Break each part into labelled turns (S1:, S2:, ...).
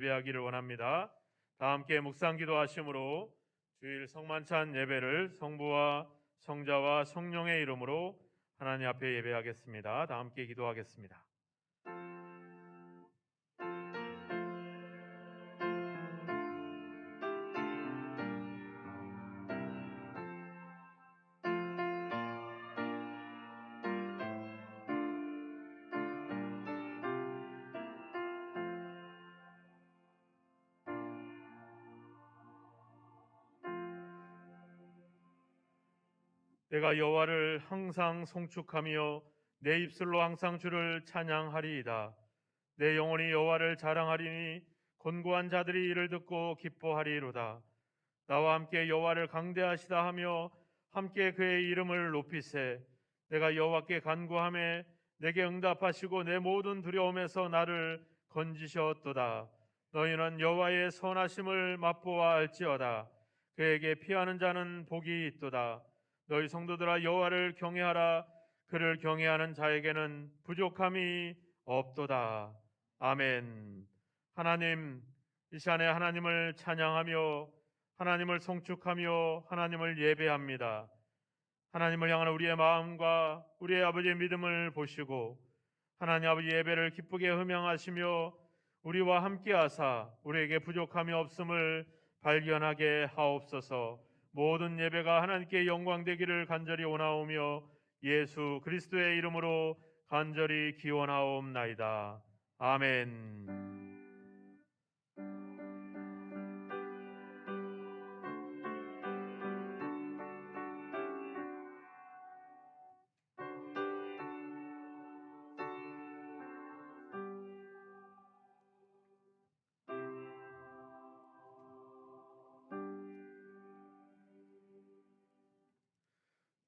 S1: 예배하기를 원합니다. 다 함께 묵상 기도하심으로 주일 성만찬 예배를 성부와 성자와 성령의 이름으로 하나님 앞에 예배하겠습니다. 다 함께 기도하겠습니다. 내가 여호와를 항상 송축하며 내 입술로 항상 주를 찬양하리이다. 내 영혼이 여호와를 자랑하리니 곤고한 자들이 이를 듣고 기뻐하리로다. 나와 함께 여호와를 강대하시다 하며 함께 그의 이름을 높이세. 내가 여호와께 간구하매 내게 응답하시고 내 모든 두려움에서 나를 건지셨도다. 너희는 여호와의 선하심을 맛보아 알지어다. 그에게 피하는 자는 복이 있도다. 너희 성도들아 여호와를 경외하라. 그를 경외하는 자에게는 부족함이 없도다. 아멘. 하나님, 이 시간에 하나님을 찬양하며 하나님을 송축하며 하나님을 예배합니다. 하나님을 향한 우리의 마음과 우리의 아버지의 믿음을 보시고 하나님 아버지 예배를 기쁘게 흠양하시며 우리와 함께하사 우리에게 부족함이 없음을 발견하게 하옵소서. 모든 예배가 하나님께 영광되기를 간절히 원하오며 예수 그리스도의 이름으로 간절히 기원하옵나이다. 아멘.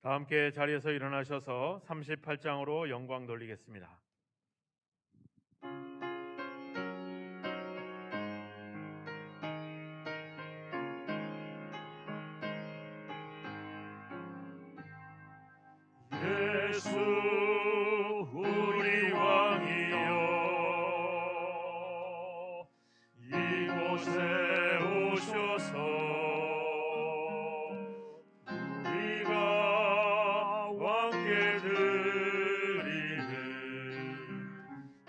S1: 다 함께 자리에서 일어나셔서 38장으로 영광 돌리겠습니다.
S2: 예수 우리 왕이여 이곳에 오셔서 우리가 왕께 드리는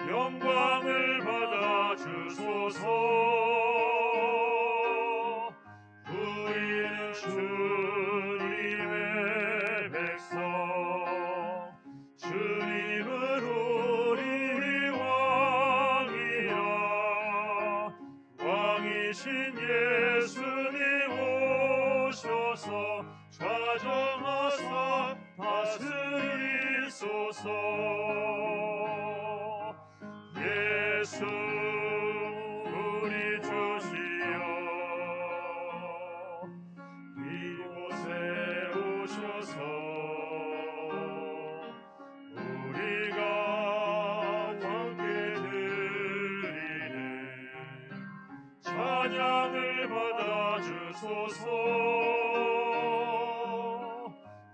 S2: 영광을 받아 주소서. 우리는 주님의 백성, 주님은 우리 왕이라. 왕이신 예수님 오셔서 좌정하사 다스리소서. 예수 우리 주시여 이곳에 오셔서 우리가 함께 드리는 찬양을 받아 주소서.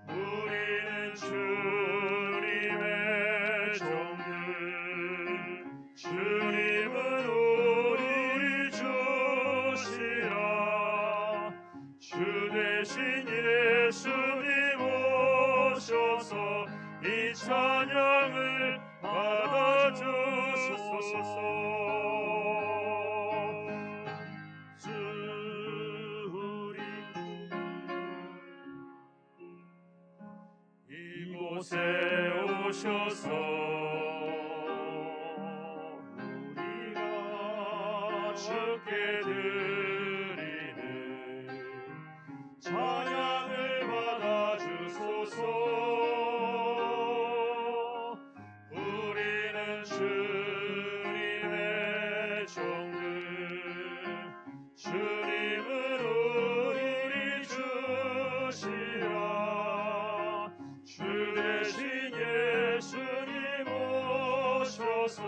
S2: 우리는 주님의 종들, 주님은 우리 주시라. 주 대신 예수님 오셔서 이 찬양을 받아 주소서. 주 우리 이곳에 오셔서 우리가 주께 드리는 찬양을 받아 주소서. 우리는 주님의 종들, 주님은 우리 주시라. 주 대신 예수님 오셔서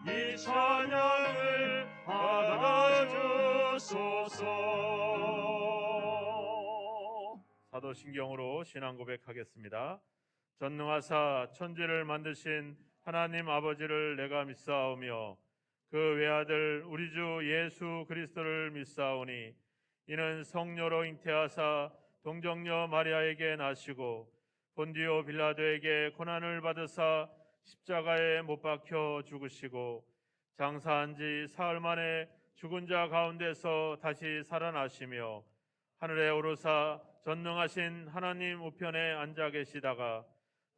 S2: 이 찬양을 받아 주소서.
S1: 사도신경으로 신앙 고백하겠습니다. 전능하사 천지를 만드신 하나님 아버지를 내가 믿사오며 그 외아들 우리 주 예수 그리스도를 믿사오니 이는 성녀로 잉태하사 동정녀 마리아에게 나시고 본디오 빌라도에게 고난을 받으사 십자가에 못 박혀 죽으시고 장사한 지 사흘 만에 죽은 자 가운데서 다시 살아나시며 하늘에 오르사 전능하신 하나님 우편에 앉아 계시다가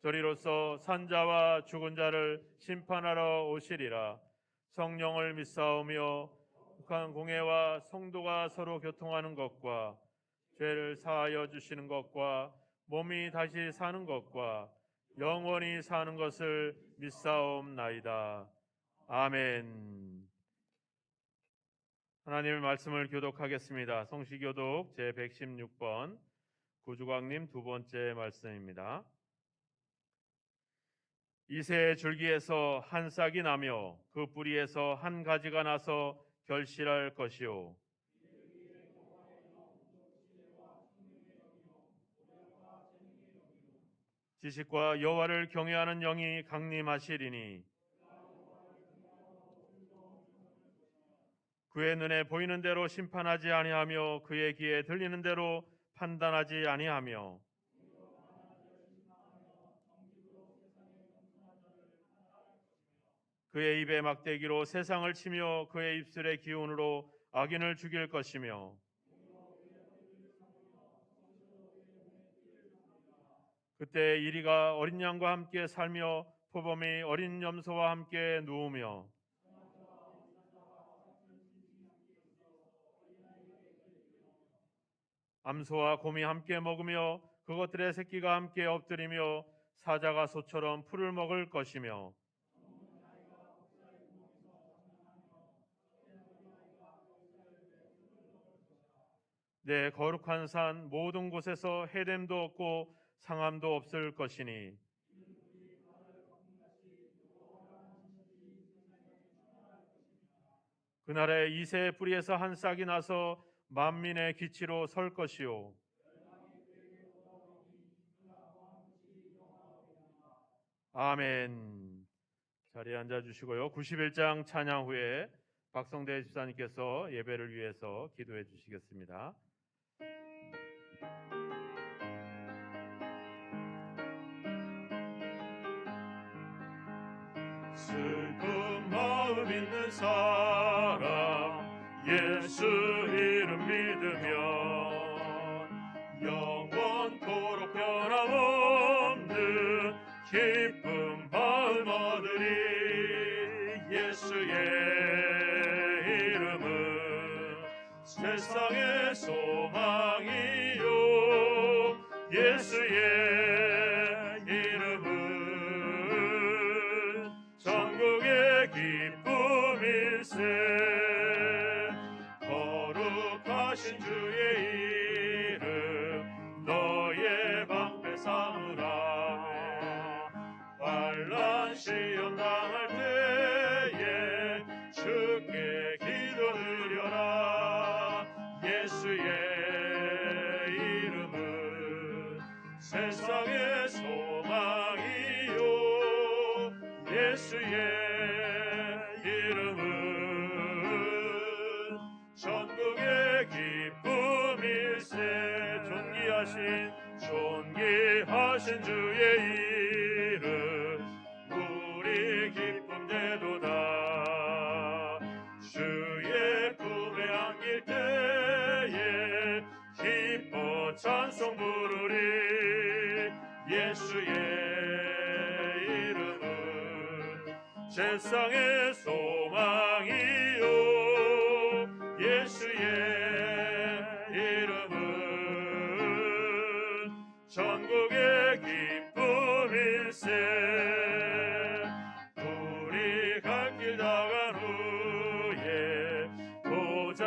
S1: 저리로서 산자와 죽은 자를 심판하러 오시리라. 성령을 믿사오며 북한 공회와 성도가 서로 교통하는 것과 죄를 사하여 주시는 것과 몸이 다시 사는 것과 영원히 사는 것을 믿사옵나이다. 아멘. 하나님의 말씀을 교독하겠습니다. 성시교독 제116번 구주광님 두 번째 말씀입니다. 이새의 줄기에서 한 싹이 나며 그 뿌리에서 한 가지가 나서 결실할 것이요 지식과 여호와를 경외하는 영이 강림하시리니 그의 눈에 보이는 대로 심판하지 아니하며 그의 귀에 들리는 대로 판단하지 아니하며 그의 입에 막대기로 세상을 치며 그의 입술의 기운으로 악인을 죽일 것이며 그때 이리가 어린 양과 함께 살며 표범이 어린 염소와 함께 누우며 암소와 곰이 함께 먹으며 그것들의 새끼가 함께 엎드리며 사자가 소처럼 풀을 먹을 것이며 내 거룩한 산 모든 곳에서 해됨도 없고 상함도 없을 것이니 그날에 이새의 뿌리에서 한 싹이 나서 만민의 기치로 설 것이요 아멘. 자리에 앉아주시고요. 91장 찬양 후에 박성대 집사님께서 예배를 위해서 기도해 주시겠습니다.
S2: 슬픈 마음 있는 사람 예수 이름 믿으면 영원토록 변함없는 기쁨 마음 얻으리. 예수의 이름은 세상의 소망이요 예수의 이름은 전국의 기쁨일세. 거룩하신 주의 이름 너의 방패 삼으라. 환난 시험 당할 때에 주께 기도드려라. 예수의 이름은 세상의 소망이요 예수의 이름은 전국의 기쁨일세. 존귀하신 주의 이름 우리 기쁨 되도다. 주의 품에 안길 때에 기뻐 찬송 부르리. 예수의 이름은 세상의 소망이요 예수의 이름은 전국의 기쁨일세. 우리 갈 길 다간 후에 보좌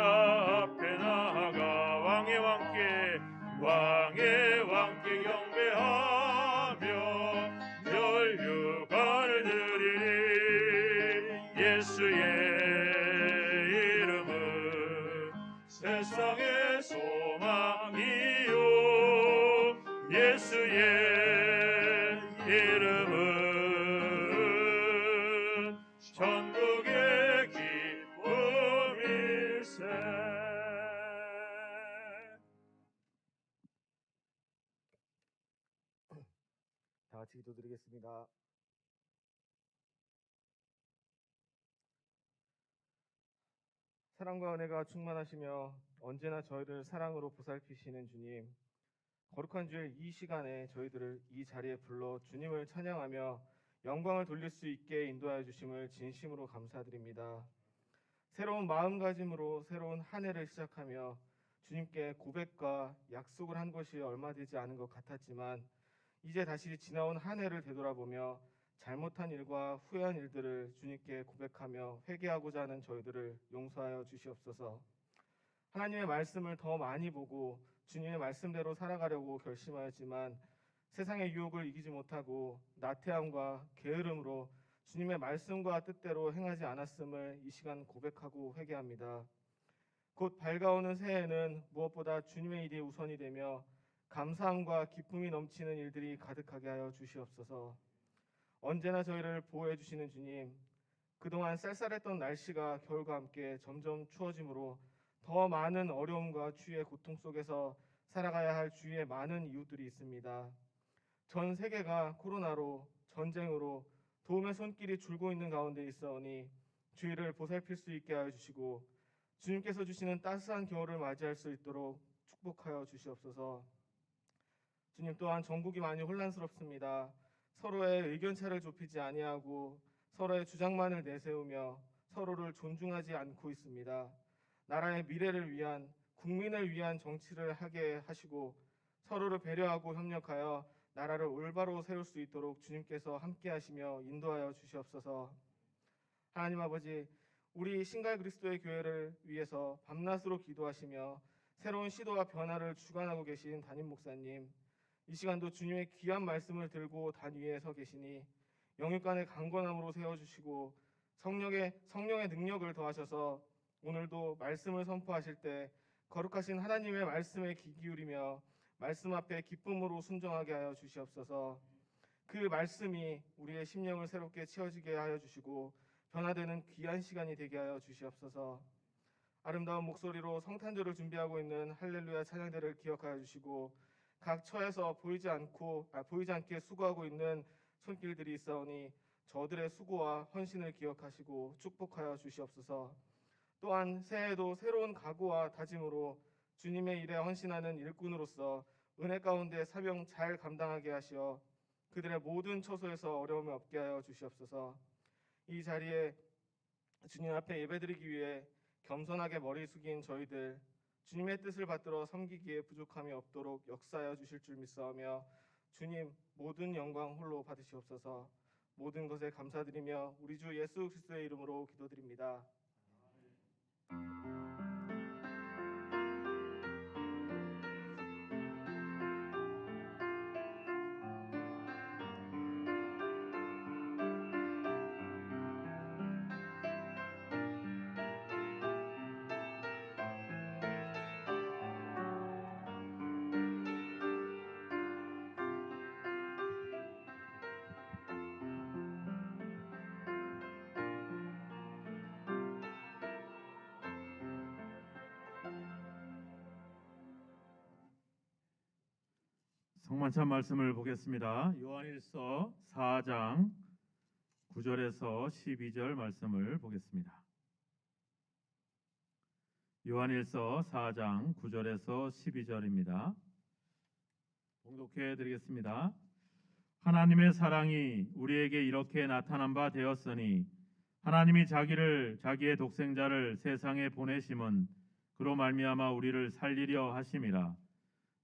S2: 앞에 나아가 왕의 왕께 경배하며 멸류관을 드리리. 예수의 이름은 세상의 소망이요 예수의 이름은 전국의
S3: 다 같이 기도드리겠습니다. 사랑과 은혜가 충만하시며 언제나 저희를 사랑으로 보살피시는 주님, 거룩한 주일 이 시간에 저희들을 이 자리에 불러 주님을 찬양하며 영광을 돌릴 수 있게 인도하여 주심을 진심으로 감사드립니다. 새로운 마음가짐으로 새로운 한 해를 시작하며 주님께 고백과 약속을 한 것이 얼마 되지 않은 것 같았지만 이제 다시 지나온 한 해를 되돌아보며 잘못한 일과 후회한 일들을 주님께 고백하며 회개하고자 하는 저희들을 용서하여 주시옵소서. 하나님의 말씀을 더 많이 보고 주님의 말씀대로 살아가려고 결심하였지만 세상의 유혹을 이기지 못하고 나태함과 게으름으로 주님의 말씀과 뜻대로 행하지 않았음을 이 시간 고백하고 회개합니다. 곧 밝아오는 새해에는 무엇보다 주님의 일이 우선이 되며 감사함과 기쁨이 넘치는 일들이 가득하게 하여 주시옵소서. 언제나 저희를 보호해 주시는 주님, 그동안 쌀쌀했던 날씨가 겨울과 함께 점점 추워지므로 더 많은 어려움과 추위의 고통 속에서 살아가야 할 주위에 많은 이웃들이 있습니다. 전 세계가 코로나로, 전쟁으로 도움의 손길이 줄고 있는 가운데 있사오니 주위를 보살필 수 있게 하여 주시고 주님께서 주시는 따스한 겨울을 맞이할 수 있도록 축복하여 주시옵소서. 주님, 또한 전국이 많이 혼란스럽습니다. 서로의 의견차를 좁히지 아니하고 서로의 주장만을 내세우며 서로를 존중하지 않고 있습니다. 나라의 미래를 위한, 국민을 위한 정치를 하게 하시고 서로를 배려하고 협력하여 나라를 올바로 세울 수 있도록 주님께서 함께 하시며 인도하여 주시옵소서. 하나님 아버지, 우리 신갈 그리스도의 교회를 위해서 밤낮으로 기도하시며 새로운 시도와 변화를 주관하고 계신 담임 목사님, 이 시간도 주님의 귀한 말씀을 들고 단 위에 서 계시니 영육간의 강건함으로 세워주시고 성령의 능력을 더하셔서 오늘도 말씀을 선포하실 때 거룩하신 하나님의 말씀에 귀 기울이며 말씀 앞에 기쁨으로 순종하게 하여 주시옵소서. 그 말씀이 우리의 심령을 새롭게 채워지게 하여 주시고 변화되는 귀한 시간이 되게 하여 주시옵소서. 아름다운 목소리로 성탄절을 준비하고 있는 할렐루야 찬양대를 기억하여 주시고 각 처에서 보이지 않게 수고하고 있는 손길들이 있사오니 저들의 수고와 헌신을 기억하시고 축복하여 주시옵소서. 또한 새해에도 새로운 각오와 다짐으로 주님의 일에 헌신하는 일꾼으로서 은혜 가운데 사명 잘 감당하게 하시어 그들의 모든 처소에서 어려움이 없게 하여 주시옵소서. 이 자리에 주님 앞에 예배드리기 위해 겸손하게 머리 숙인 저희들, 주님의 뜻을 받들어 섬기기에 부족함이 없도록 역사하여 주실 줄 믿사오며 주님 모든 영광 홀로 받으시옵소서. 모든 것에 감사드리며 우리 주 예수 그리스도의 이름으로 기도드립니다.
S1: 성만찬 말씀을 보겠습니다. 요한일서 4장 9절에서 12절 말씀을 보겠습니다. 요한일서 4장 9절에서 12절입니다. 봉독해 드리겠습니다. 하나님의 사랑이 우리에게 이렇게 나타난 바 되었으니 하나님이 자기의 독생자를 세상에 보내심은 그로 말미암아 우리를 살리려 하심이라.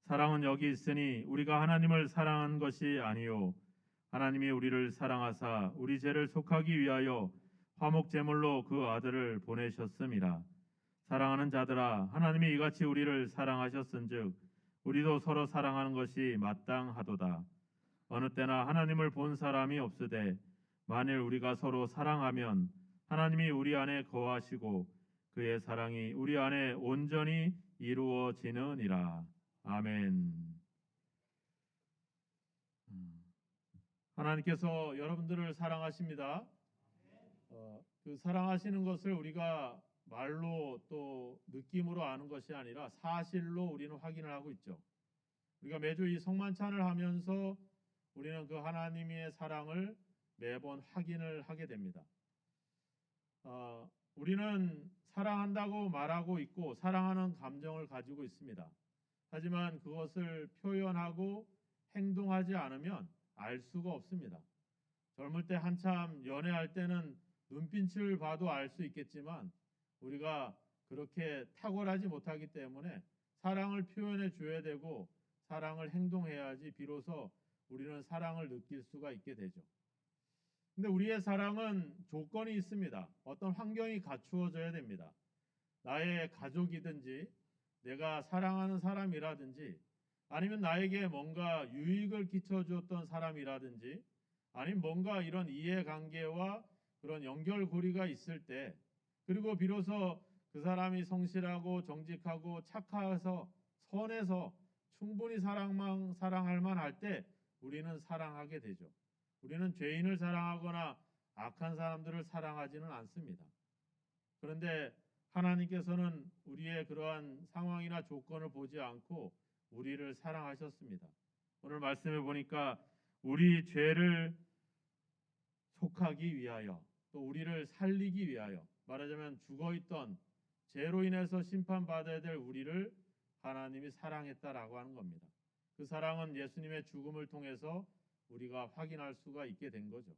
S1: 사랑은 여기 있으니 우리가 하나님을 사랑한 것이 아니요 하나님이 우리를 사랑하사 우리 죄를 속하기 위하여 화목 제물로 그 아들을 보내셨음이라. 사랑하는 자들아, 하나님이 이같이 우리를 사랑하셨은즉 우리도 서로 사랑하는 것이 마땅하도다. 어느 때나 하나님을 본 사람이 없으되 만일 우리가 서로 사랑하면 하나님이 우리 안에 거하시고 그의 사랑이 우리 안에 온전히 이루어지느니라. 아멘. 하나님께서 여러분들을 사랑하십니다. 그 사랑하시는 것을 우리가 말로 또 느낌으로 아는 것이 아니라 사실로 우리는 확인을 하고 있죠. 우리가 매주 이 성만찬을 하면서 우리는 그 하나님의 사랑을 매번 확인을 하게 됩니다. 우리는 사랑한다고 말하고 있고 사랑하는 감정을 가지고 있습니다. 하지만 그것을 표현하고 행동하지 않으면 알 수가 없습니다. 젊을 때 한참 연애할 때는 눈빛을 봐도 알 수 있겠지만 우리가 그렇게 탁월하지 못하기 때문에 사랑을 표현해 줘야 되고 사랑을 행동해야지 비로소 우리는 사랑을 느낄 수가 있게 되죠. 근데 우리의 사랑은 조건이 있습니다. 어떤 환경이 갖추어져야 됩니다. 나의 가족이든지 내가 사랑하는 사람이라든지 아니면 나에게 뭔가 유익을 끼쳐줬던 사람이라든지 아니면 뭔가 이런 이해관계와 그런 연결고리가 있을 때 그리고 비로소 그 사람이 성실하고 정직하고 착해서 선해서 충분히 사랑할 만할 때 우리는 사랑하게 되죠. 우리는 죄인을 사랑하거나 악한 사람들을 사랑하지는 않습니다. 그런데 하나님께서는 우리의 그러한 상황이나 조건을 보지 않고 우리를 사랑하셨습니다. 오늘 말씀해 보니까 우리 죄를 속하기 위하여 또 우리를 살리기 위하여 말하자면 죽어있던 죄로 인해서 심판받아야 될 우리를 하나님이 사랑했다라고 하는 겁니다. 그 사랑은 예수님의 죽음을 통해서 우리가 확인할 수가 있게 된 거죠.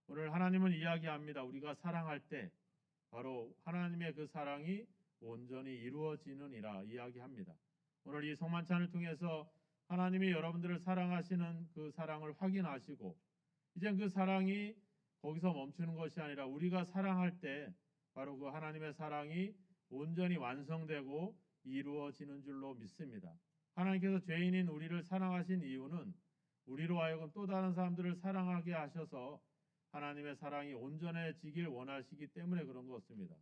S1: 오늘 하나님은 이야기합니다. 우리가 사랑할 때 바로 하나님의 그 사랑이 온전히 이루어지느니라 이야기합니다. 오늘 이 성만찬을 통해서 하나님이 여러분들을 사랑하시는 그 사랑을 확인하시고 이제 그 사랑이 거기서 멈추는 것이 아니라 우리가 사랑할 때 바로 그 하나님의 사랑이 온전히 완성되고 이루어지는 줄로 믿습니다. 하나님께서 죄인인 우리를 사랑하신 이유는 우리로 하여금 또 다른 사람들을 사랑하게 하셔서 하나님의 사랑이 온전해지길 원하시기 때문에 그런 것입니다.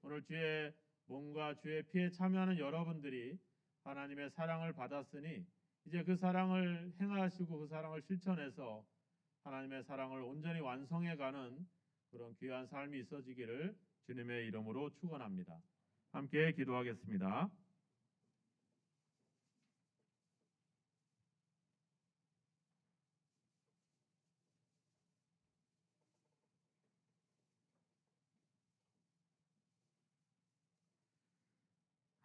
S1: 오늘 주의 몸과 주의 피에 참여하는 여러분들이 하나님의 사랑을 받았으니 이제 그 사랑을 행하시고 그 사랑을 실천해서 하나님의 사랑을 온전히 완성해가는 그런 귀한 삶이 있어지기를 주님의 이름으로 축원합니다. 함께 기도하겠습니다.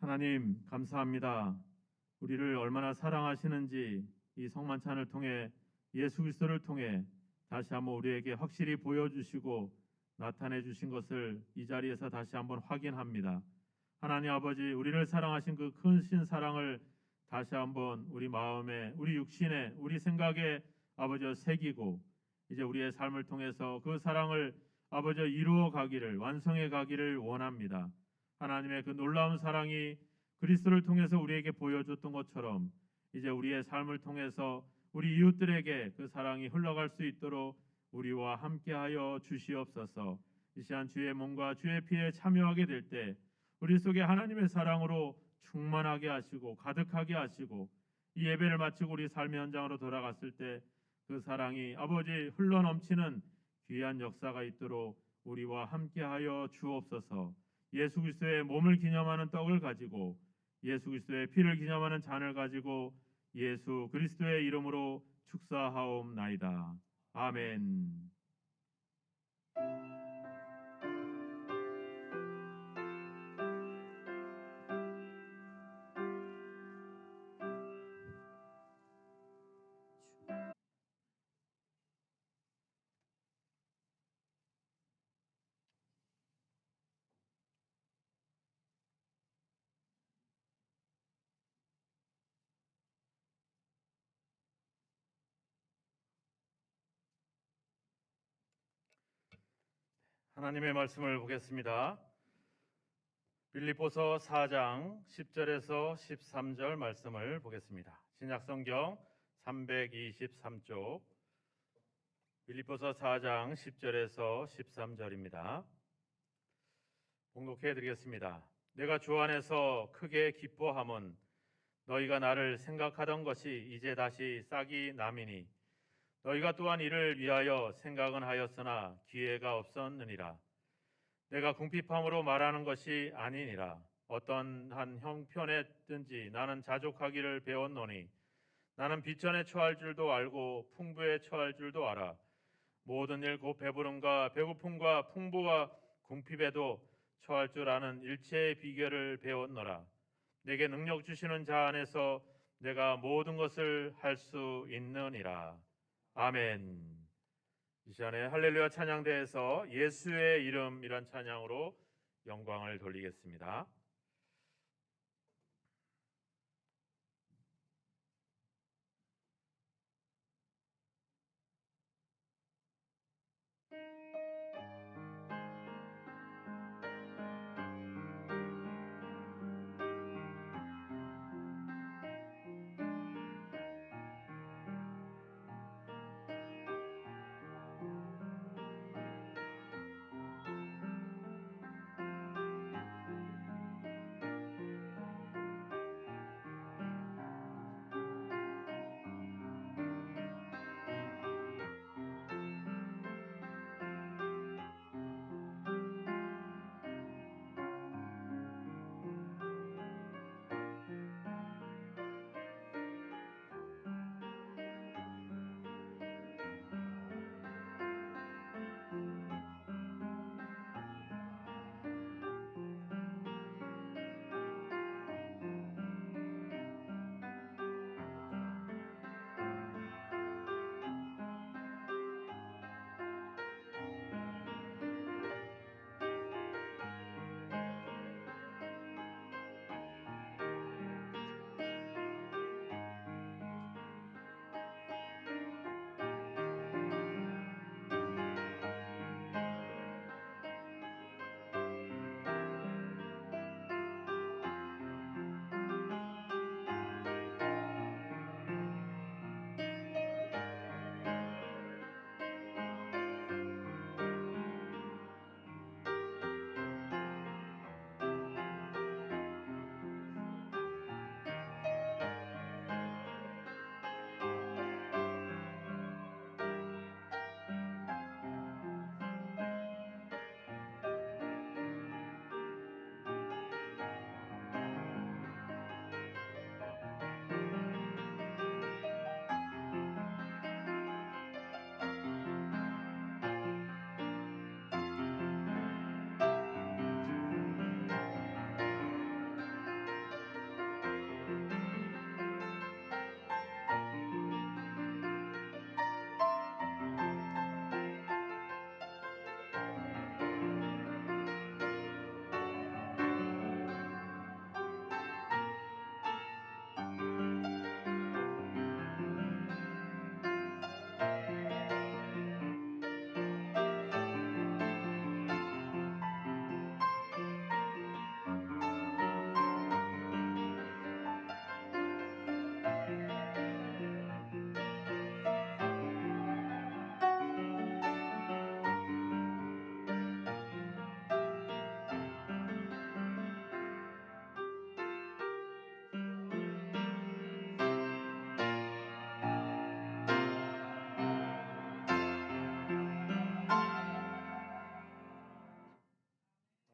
S1: 하나님 감사합니다. 우리를 얼마나 사랑하시는지 이 성만찬을 통해 예수 그리스도를 통해 다시 한번 우리에게 확실히 보여주시고 나타내 주신 것을 이 자리에서 다시 한번 확인합니다. 하나님 아버지 우리를 사랑하신 그 크신 사랑을 다시 한번 우리 마음에 우리 육신에 우리 생각에 아버지 새기고 이제 우리의 삶을 통해서 그 사랑을 아버지 이루어 가기를 완성해 가기를 원합니다. 하나님의 그 놀라운 사랑이 그리스도를 통해서 우리에게 보여줬던 것처럼 이제 우리의 삶을 통해서 우리 이웃들에게 그 사랑이 흘러갈 수 있도록 우리와 함께하여 주시옵소서. 이 시간 주의 몸과 주의 피에 참여하게 될 때 우리 속에 하나님의 사랑으로 충만하게 하시고 가득하게 하시고 이 예배를 마치고 우리 삶의 현장으로 돌아갔을 때 그 사랑이 아버지 흘러넘치는 귀한 역사가 있도록 우리와 함께하여 주옵소서. 예수 그리스도의 몸을 기념하는 떡을 가지고 예수 그리스도의 피를 기념하는 잔을 가지고 예수 그리스도의 이름으로 축사하옵나이다. 아멘. 하나님의 말씀을 보겠습니다. 빌립보서 4장 10절에서 13절 말씀을 보겠습니다. 신약성경 323쪽 빌립보서 4장 10절에서 13절입니다. 봉독해 드리겠습니다. 내가 주 안에서 크게 기뻐함은 너희가 나를 생각하던 것이 이제 다시 싹이 남이니 너희가 또한 이를 위하여 생각은 하였으나 기회가 없었느니라. 내가 궁핍함으로 말하는 것이 아니니라. 어떤 한 형편에든지 나는 자족하기를 배웠노니 나는 비천에 처할 줄도 알고 풍부에 처할 줄도 알아. 모든 일 곧 배부름과 배고픔과 풍부와 궁핍에도 처할 줄 아는 일체의 비결을 배웠노라. 내게 능력 주시는 자 안에서 내가 모든 것을 할 수 있느니라. 아멘. 이 시간에 할렐루야 찬양대에서 예수의 이름이란 찬양으로 영광을 돌리겠습니다.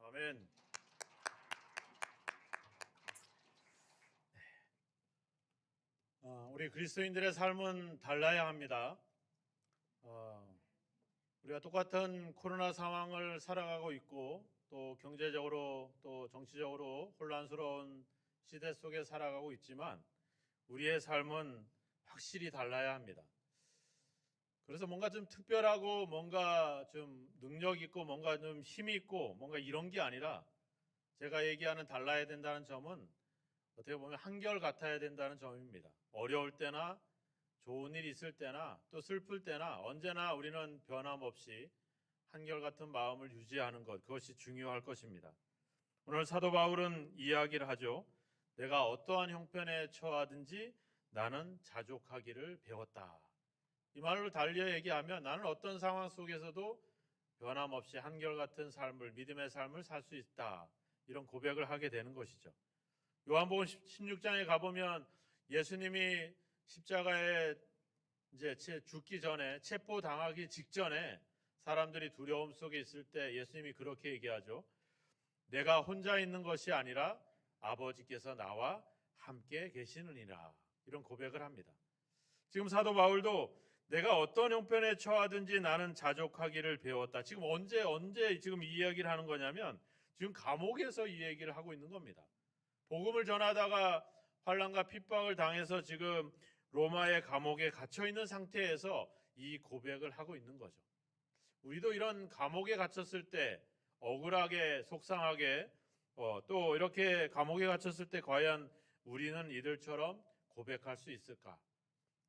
S1: 아멘. 우리 그리스도인들의 삶은 달라야 합니다. 우리가 똑같은 코로나 상황을 살아가고 있고 또 경제적으로 또 정치적으로 혼란스러운 시대 속에 살아가고 있지만 우리의 삶은 확실히 달라야 합니다. 그래서 뭔가 좀 특별하고 뭔가 좀 능력 있고 뭔가 좀 힘이 있고 뭔가 이런 게 아니라 제가 얘기하는 달라야 된다는 점은 어떻게 보면 한결같아야 된다는 점입니다. 어려울 때나 좋은 일 있을 때나 또 슬플 때나 언제나 우리는 변함없이 한결같은 마음을 유지하는 것, 그것이 중요할 것입니다. 오늘 사도 바울은 이야기를 하죠. 내가 어떠한 형편에 처하든지 나는 자족하기를 배웠다. 이 말로 달리 얘기하면 나는 어떤 상황 속에서도 변함없이 한결같은 삶을, 믿음의 삶을 살 수 있다. 이런 고백을 하게 되는 것이죠. 요한복음 16장에 가보면 예수님이 십자가에 이제 죽기 전에, 체포당하기 직전에 사람들이 두려움 속에 있을 때 예수님이 그렇게 얘기하죠. 내가 혼자 있는 것이 아니라 아버지께서 나와 함께 계시느니라. 이런 고백을 합니다. 지금 사도 바울도 내가 어떤 형편에 처하든지 나는 자족하기를 배웠다. 지금 언제 지금 이 이야기를 하는 거냐면 지금 감옥에서 이 얘기를 하고 있는 겁니다. 복음을 전하다가 환난과 핍박을 당해서 지금 로마의 감옥에 갇혀 있는 상태에서 이 고백을 하고 있는 거죠. 우리도 이런 감옥에 갇혔을 때 억울하게 속상하게 또 이렇게 감옥에 갇혔을 때 과연 우리는 이들처럼 고백할 수 있을까?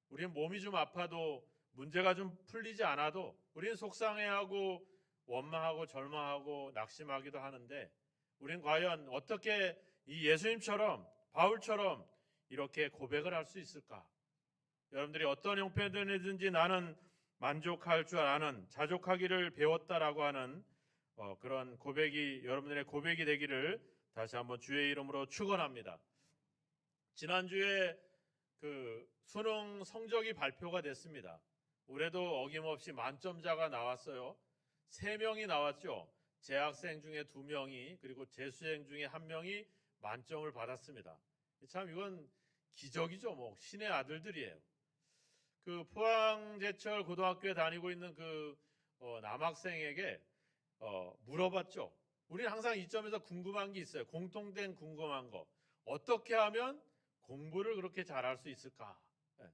S1: 우리는 몸이 좀 아파도 문제가 좀 풀리지 않아도 우리는 속상해하고 원망하고 절망하고 낙심하기도 하는데 우리는 과연 어떻게 이 예수님처럼 바울처럼 이렇게 고백을 할 수 있을까? 여러분들이 어떤 형편이든지 나는 만족할 줄 아는 자족하기를 배웠다라고 하는 그런 고백이 여러분들의 고백이 되기를 다시 한번 주의 이름으로 축원합니다. 지난주에 그 수능 성적이 발표가 됐습니다. 올해도 어김없이 만점자가 나왔어요. 3명이 나왔죠. 재학생 중에 2명이 그리고 재수생 중에 1명이 만점을 받았습니다. 참 이건 기적이죠. 뭐 신의 아들들이에요. 그 포항제철 고등학교에 다니고 있는 그 남학생에게 물어봤죠. 우리는 항상 이 점에서 궁금한 게 있어요. 공통된 궁금한 거. 어떻게 하면 공부를 그렇게 잘할 수 있을까? 네.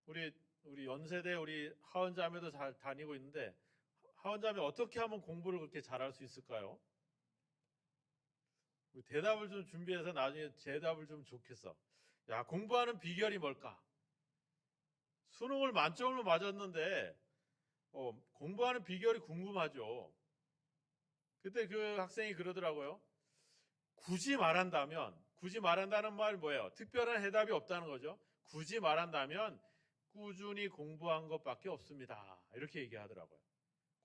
S1: 우리 연세대 우리 하원자매도 잘 다니고 있는데 하원자매 어떻게 하면 공부를 그렇게 잘할 수 있을까요? 대답을 좀 준비해서 나중에 대답을 좀 좋겠어. 야, 공부하는 비결이 뭘까? 수능을 만점으로 맞았는데 공부하는 비결이 궁금하죠. 그때 그 학생이 그러더라고요. 굳이 말한다는 말 뭐예요? 특별한 해답이 없다는 거죠. 굳이 말한다면 꾸준히 공부한 것밖에 없습니다. 이렇게 얘기하더라고요.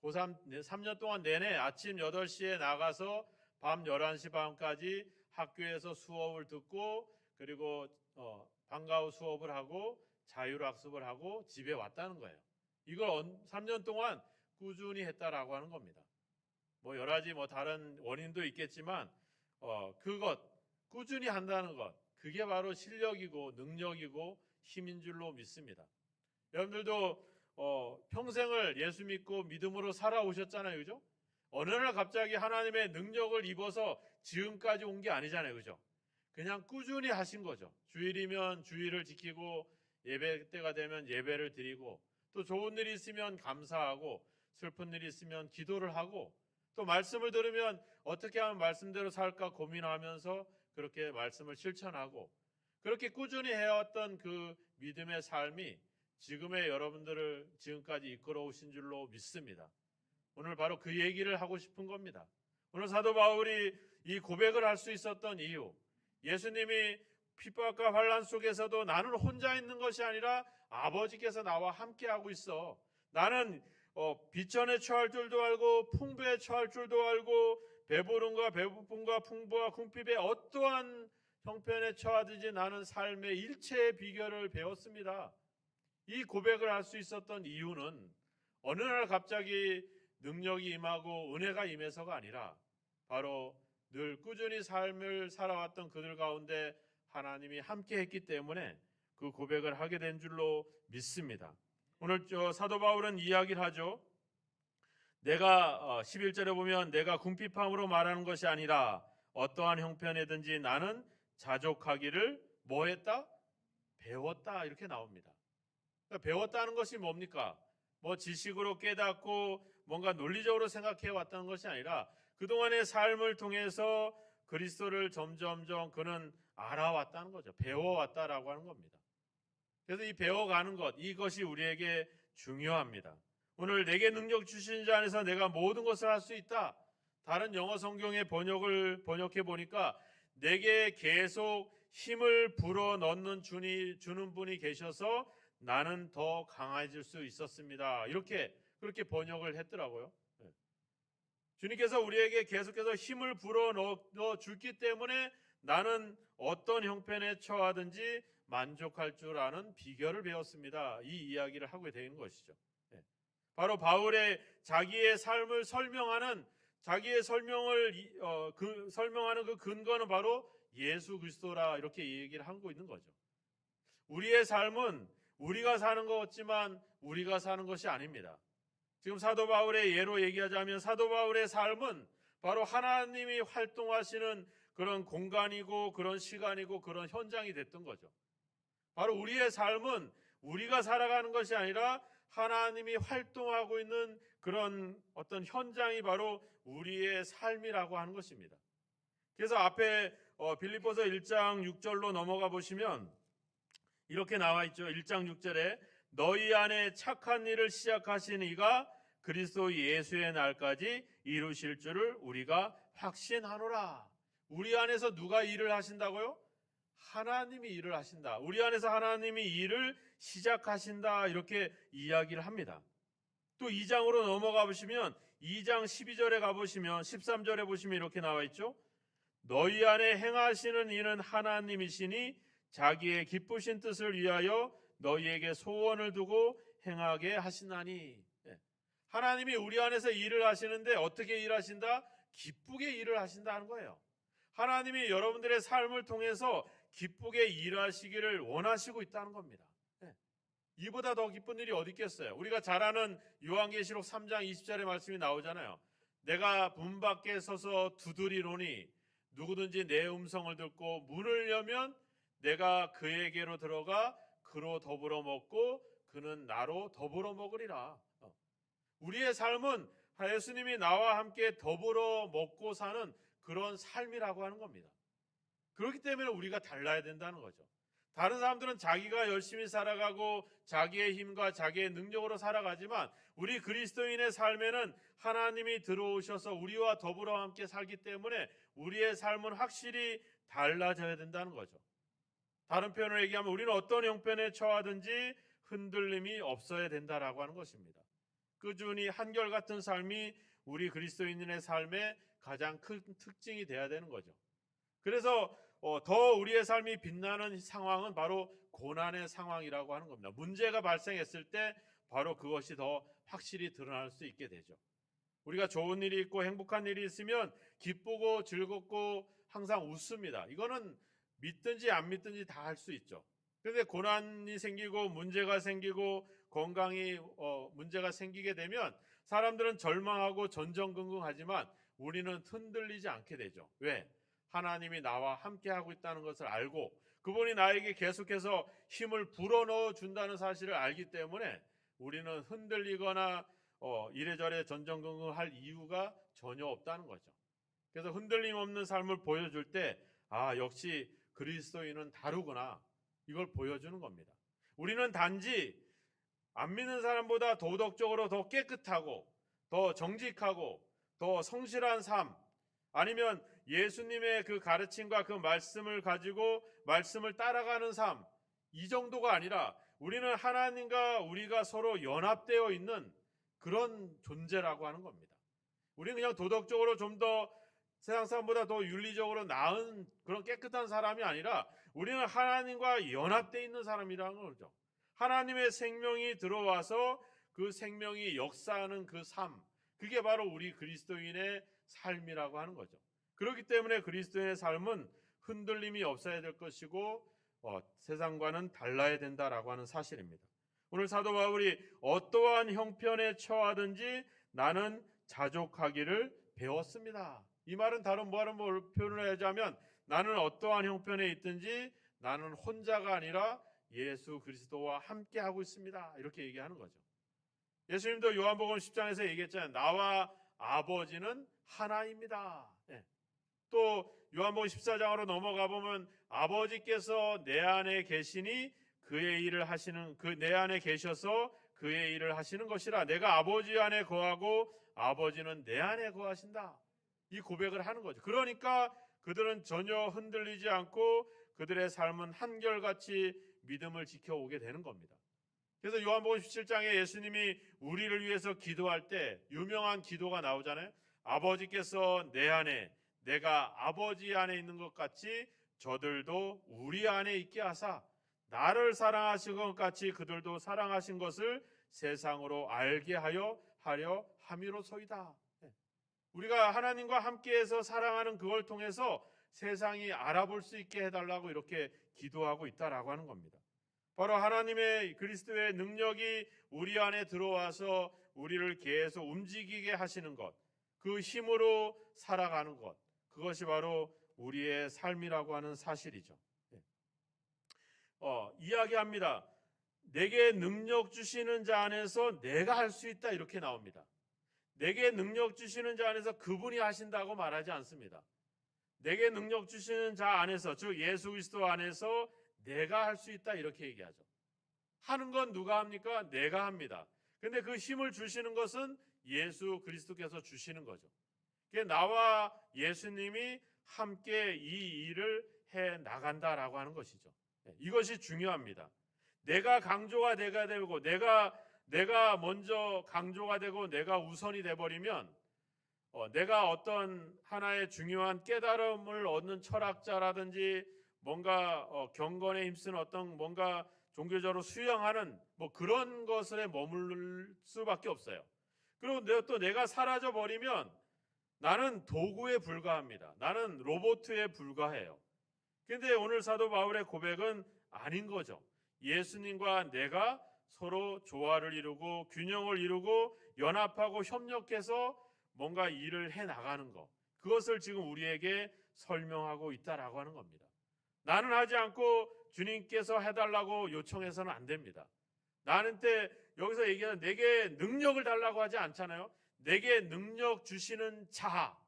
S1: 고3 3년 동안 내내 아침 8시에 나가서 밤 11시 반까지 학교에서 수업을 듣고 그리고 방과 후 수업을 하고 자율학습을 하고 집에 왔다는 거예요. 이걸 3년 동안 꾸준히 했다라고 하는 겁니다. 뭐 여러 가지 다른 원인도 있겠지만 그것 꾸준히 한다는 것 그게 바로 실력이고 능력이고 힘인 줄로 믿습니다. 여러분들도 평생을 예수 믿고 믿음으로 살아오셨잖아요. 그죠? 어느 날 갑자기 하나님의 능력을 입어서 지금까지 온 게 아니잖아요. 그죠? 그냥 꾸준히 하신 거죠. 주일이면 주일을 지키고 예배 때가 되면 예배를 드리고 또 좋은 일이 있으면 감사하고 슬픈 일이 있으면 기도를 하고 또 말씀을 들으면 어떻게 하면 말씀대로 살까 고민하면서 그렇게 말씀을 실천하고 그렇게 꾸준히 해왔던 그 믿음의 삶이 지금의 여러분들을 지금까지 이끌어 오신 줄로 믿습니다. 오늘 바로 그 얘기를 하고 싶은 겁니다. 오늘 사도 바울이 이 고백을 할 수 있었던 이유, 예수님이 핍박과 환난 속에서도 나는 혼자 있는 것이 아니라 아버지께서 나와 함께하고 있어. 나는 비천에 처할 줄도 알고 풍부에 처할 줄도 알고 배부름과 배고픔과 풍부와 궁핍에 어떠한 형편에 처하든지 나는 삶의 일체의 비결을 배웠습니다. 이 고백을 할 수 있었던 이유는 어느 날 갑자기 능력이 임하고 은혜가 임해서가 아니라 바로 늘 꾸준히 삶을 살아왔던 그들 가운데 하나님이 함께 했기 때문에 그 고백을 하게 된 줄로 믿습니다. 오늘 사도 바울은 이야기를 하죠. 내가 11절에 보면 내가 궁핍함으로 말하는 것이 아니라 어떠한 형편이든지 나는 자족하기를 뭐 했다? 배웠다 이렇게 나옵니다. 그러니까 배웠다는 것이 뭡니까? 뭐 지식으로 깨닫고 뭔가 논리적으로 생각해 왔다는 것이 아니라 그동안의 삶을 통해서 그리스도를 점점점 그는 알아왔다는 거죠. 배워왔다라고 하는 겁니다. 그래서 이 배워가는 것 이것이 우리에게 중요합니다. 오늘 내게 능력 주신 자 안에서 내가 모든 것을 할 수 있다. 다른 영어 성경의 번역을 번역해 보니까 내게 계속 힘을 불어 넣는 주는 분이 계셔서 나는 더 강해질 수 있었습니다. 그렇게 번역을 했더라고요. 주님께서 우리에게 계속해서 힘을 불어 넣어 주기 때문에 나는 어떤 형편에 처하든지 만족할 줄 아는 비결을 배웠습니다. 이 이야기를 하게 되는 것이죠. 바로 바울의 자기의 삶을 설명하는 설명하는 그 근거는 바로 예수 그리스도라 이렇게 얘기를 하고 있는 거죠. 우리의 삶은 우리가 사는 것 같지만 우리가 사는 것이 아닙니다. 지금 사도 바울의 예로 얘기하자면 사도 바울의 삶은 바로 하나님이 활동하시는 그런 공간이고 그런 시간이고 그런 현장이 됐던 거죠. 바로 우리의 삶은 우리가 살아가는 것이 아니라 하나님이 활동하고 있는 그런 어떤 현장이 바로 우리의 삶이라고 하는 것입니다. 그래서 앞에 빌립보서 1장 6절로 넘어가 보시면 이렇게 나와 있죠. 1장 6절에 너희 안에 착한 일을 시작하신 이가 그리스도 예수의 날까지 이루실 줄을 우리가 확신하노라. 우리 안에서 누가 일을 하신다고요? 하나님이 일을 하신다. 우리 안에서 하나님이 일을 시작하신다. 이렇게 이야기를 합니다. 또 2장으로 넘어가 보시면 2장 12절에 가보시면 13절에 보시면 이렇게 나와 있죠. 너희 안에 행하시는 이는 하나님이시니 자기의 기쁘신 뜻을 위하여 너희에게 소원을 두고 행하게 하시나니. 하나님이 우리 안에서 일을 하시는데 어떻게 일하신다? 기쁘게 일을 하신다는 거예요. 하나님이 여러분들의 삶을 통해서 기쁘게 일하시기를 원하시고 있다는 겁니다. 이보다 더 기쁜 일이 어디 있겠어요? 우리가 잘 아는 요한계시록 3장 20절의 말씀이 나오잖아요. 내가 문 밖에 서서 두드리노니 누구든지 내 음성을 듣고 문을 여면 내가 그에게로 들어가 그로 더불어 먹고 그는 나로 더불어 먹으리라. 우리의 삶은 예수님이 나와 함께 더불어 먹고 사는 그런 삶이라고 하는 겁니다. 그렇기 때문에 우리가 달라야 된다는 거죠. 다른 사람들은 자기가 열심히 살아가고 자기의 힘과 자기의 능력으로 살아가지만 우리 그리스도인의 삶에는 하나님이 들어오셔서 우리와 더불어 함께 살기 때문에 우리의 삶은 확실히 달라져야 된다는 거죠. 다른 표현으로 얘기하면 우리는 어떤 형편에 처하든지 흔들림이 없어야 된다라고 하는 것입니다. 꾸준히 한결같은 삶이 우리 그리스도인의 삶의 가장 큰 특징이 돼야 되는 거죠. 그래서 더 우리의 삶이 빛나는 상황은 바로 고난의 상황이라고 하는 겁니다. 문제가 발생했을 때 바로 그것이 더 확실히 드러날 수 있게 되죠. 우리가 좋은 일이 있고 행복한 일이 있으면 기쁘고 즐겁고 항상 웃습니다. 이거는 믿든지 안 믿든지 다 할 수 있죠. 그런데 고난이 생기고 문제가 생기고 건강이 문제가 생기게 되면 사람들은 절망하고 전전긍긍하지만 우리는 흔들리지 않게 되죠. 왜? 하나님이 나와 함께하고 있다는 것을 알고 그분이 나에게 계속해서 힘을 불어넣어 준다는 사실을 알기 때문에 우리는 흔들리거나 이래저래 전전긍긍할 이유가 전혀 없다는 거죠. 그래서 흔들림 없는 삶을 보여줄 때 역시 그리스도인은 다르구나 이걸 보여주는 겁니다. 우리는 단지 안 믿는 사람보다 도덕적으로 더 깨끗하고 더 정직하고 더 성실한 삶 아니면 예수님의 그 가르침과 그 말씀을 가지고 말씀을 따라가는 삶 이 정도가 아니라 우리는 하나님과 우리가 서로 연합되어 있는 그런 존재라고 하는 겁니다. 우리는 그냥 도덕적으로 좀 더 세상 사람보다 더 윤리적으로 나은 그런 깨끗한 사람이 아니라 우리는 하나님과 연합되어 있는 사람이라는 거죠. 하나님의 생명이 들어와서 그 생명이 역사하는 그 삶 그게 바로 우리 그리스도인의 삶이라고 하는 거죠. 그렇기 때문에 그리스도인의 삶은 흔들림이 없어야 될 것이고 세상과는 달라야 된다라고 하는 사실입니다. 오늘 사도 바울이 어떠한 형편에 처하든지 나는 자족하기를 배웠습니다. 이 말은 다른 뭐하는 표현을 하자면 나는 어떠한 형편에 있든지 나는 혼자가 아니라 예수 그리스도와 함께하고 있습니다. 이렇게 얘기하는 거죠. 예수님도 요한복음 10장에서 얘기했잖아요. 나와 아버지는 하나입니다. 또 요한복음 14장으로 넘어가 보면 아버지께서 내 안에 계시니 그의 일을 하시는 내 안에 계셔서 그의 일을 하시는 것이라 내가 아버지 안에 거하고 아버지는 내 안에 거하신다. 이 고백을 하는 거죠. 그러니까 그들은 전혀 흔들리지 않고 그들의 삶은 한결같이 믿음을 지켜오게 되는 겁니다. 그래서 요한복음 17장에 예수님이 우리를 위해서 기도할 때 유명한 기도가 나오잖아요. 아버지께서 내 안에 내가 아버지 안에 있는 것 같이 저들도 우리 안에 있게 하사 나를 사랑하신 것 같이 그들도 사랑하신 것을 세상으로 알게 하려 함이로소이다. 우리가 하나님과 함께해서 사랑하는 그걸 통해서 세상이 알아볼 수 있게 해달라고 이렇게 기도하고 있다라고 하는 겁니다. 바로 하나님의 그리스도의 능력이 우리 안에 들어와서 우리를 계속 움직이게 하시는 것, 그 힘으로 살아가는 것, 그것이 바로 우리의 삶이라고 하는 사실이죠. 이야기합니다. 내게 능력 주시는 자 안에서 내가 할 수 있다, 이렇게 나옵니다. 내게 능력 주시는 자 안에서 그분이 하신다고 말하지 않습니다. 내게 능력 주시는 자 안에서, 즉 예수 그리스도 안에서 내가 할 수 있다, 이렇게 얘기하죠. 하는 건 누가 합니까? 내가 합니다. 근데 그 힘을 주시는 것은 예수 그리스도께서 주시는 거죠. 나와 예수님이 함께 이 일을 해 나간다라고 하는 것이죠. 이것이 중요합니다. 내가 강조가 되고 내가 먼저 강조가 되고 내가 우선이 돼버리면 내가 어떤 하나의 중요한 깨달음을 얻는 철학자라든지 뭔가 경건에 힘쓰는 어떤 뭔가 종교적으로 수용하는 뭐 그런 것에 머물 수밖에 없어요. 그리고 또 내가 사라져 버리면 나는 도구에 불과합니다. 나는 로봇에 불과해요. 근데 오늘 사도 바울의 고백은 아닌 거죠. 예수님과 내가 서로 조화를 이루고 균형을 이루고 연합하고 협력해서 뭔가 일을 해 나가는 것, 그것을 지금 우리에게 설명하고 있다라고 하는 겁니다. 나는 하지 않고 주님께서 해달라고 요청해서는 안 됩니다. 나는 때 여기서 얘기하는 내게 능력을 달라고 하지 않잖아요. 내게 능력 주시는 자,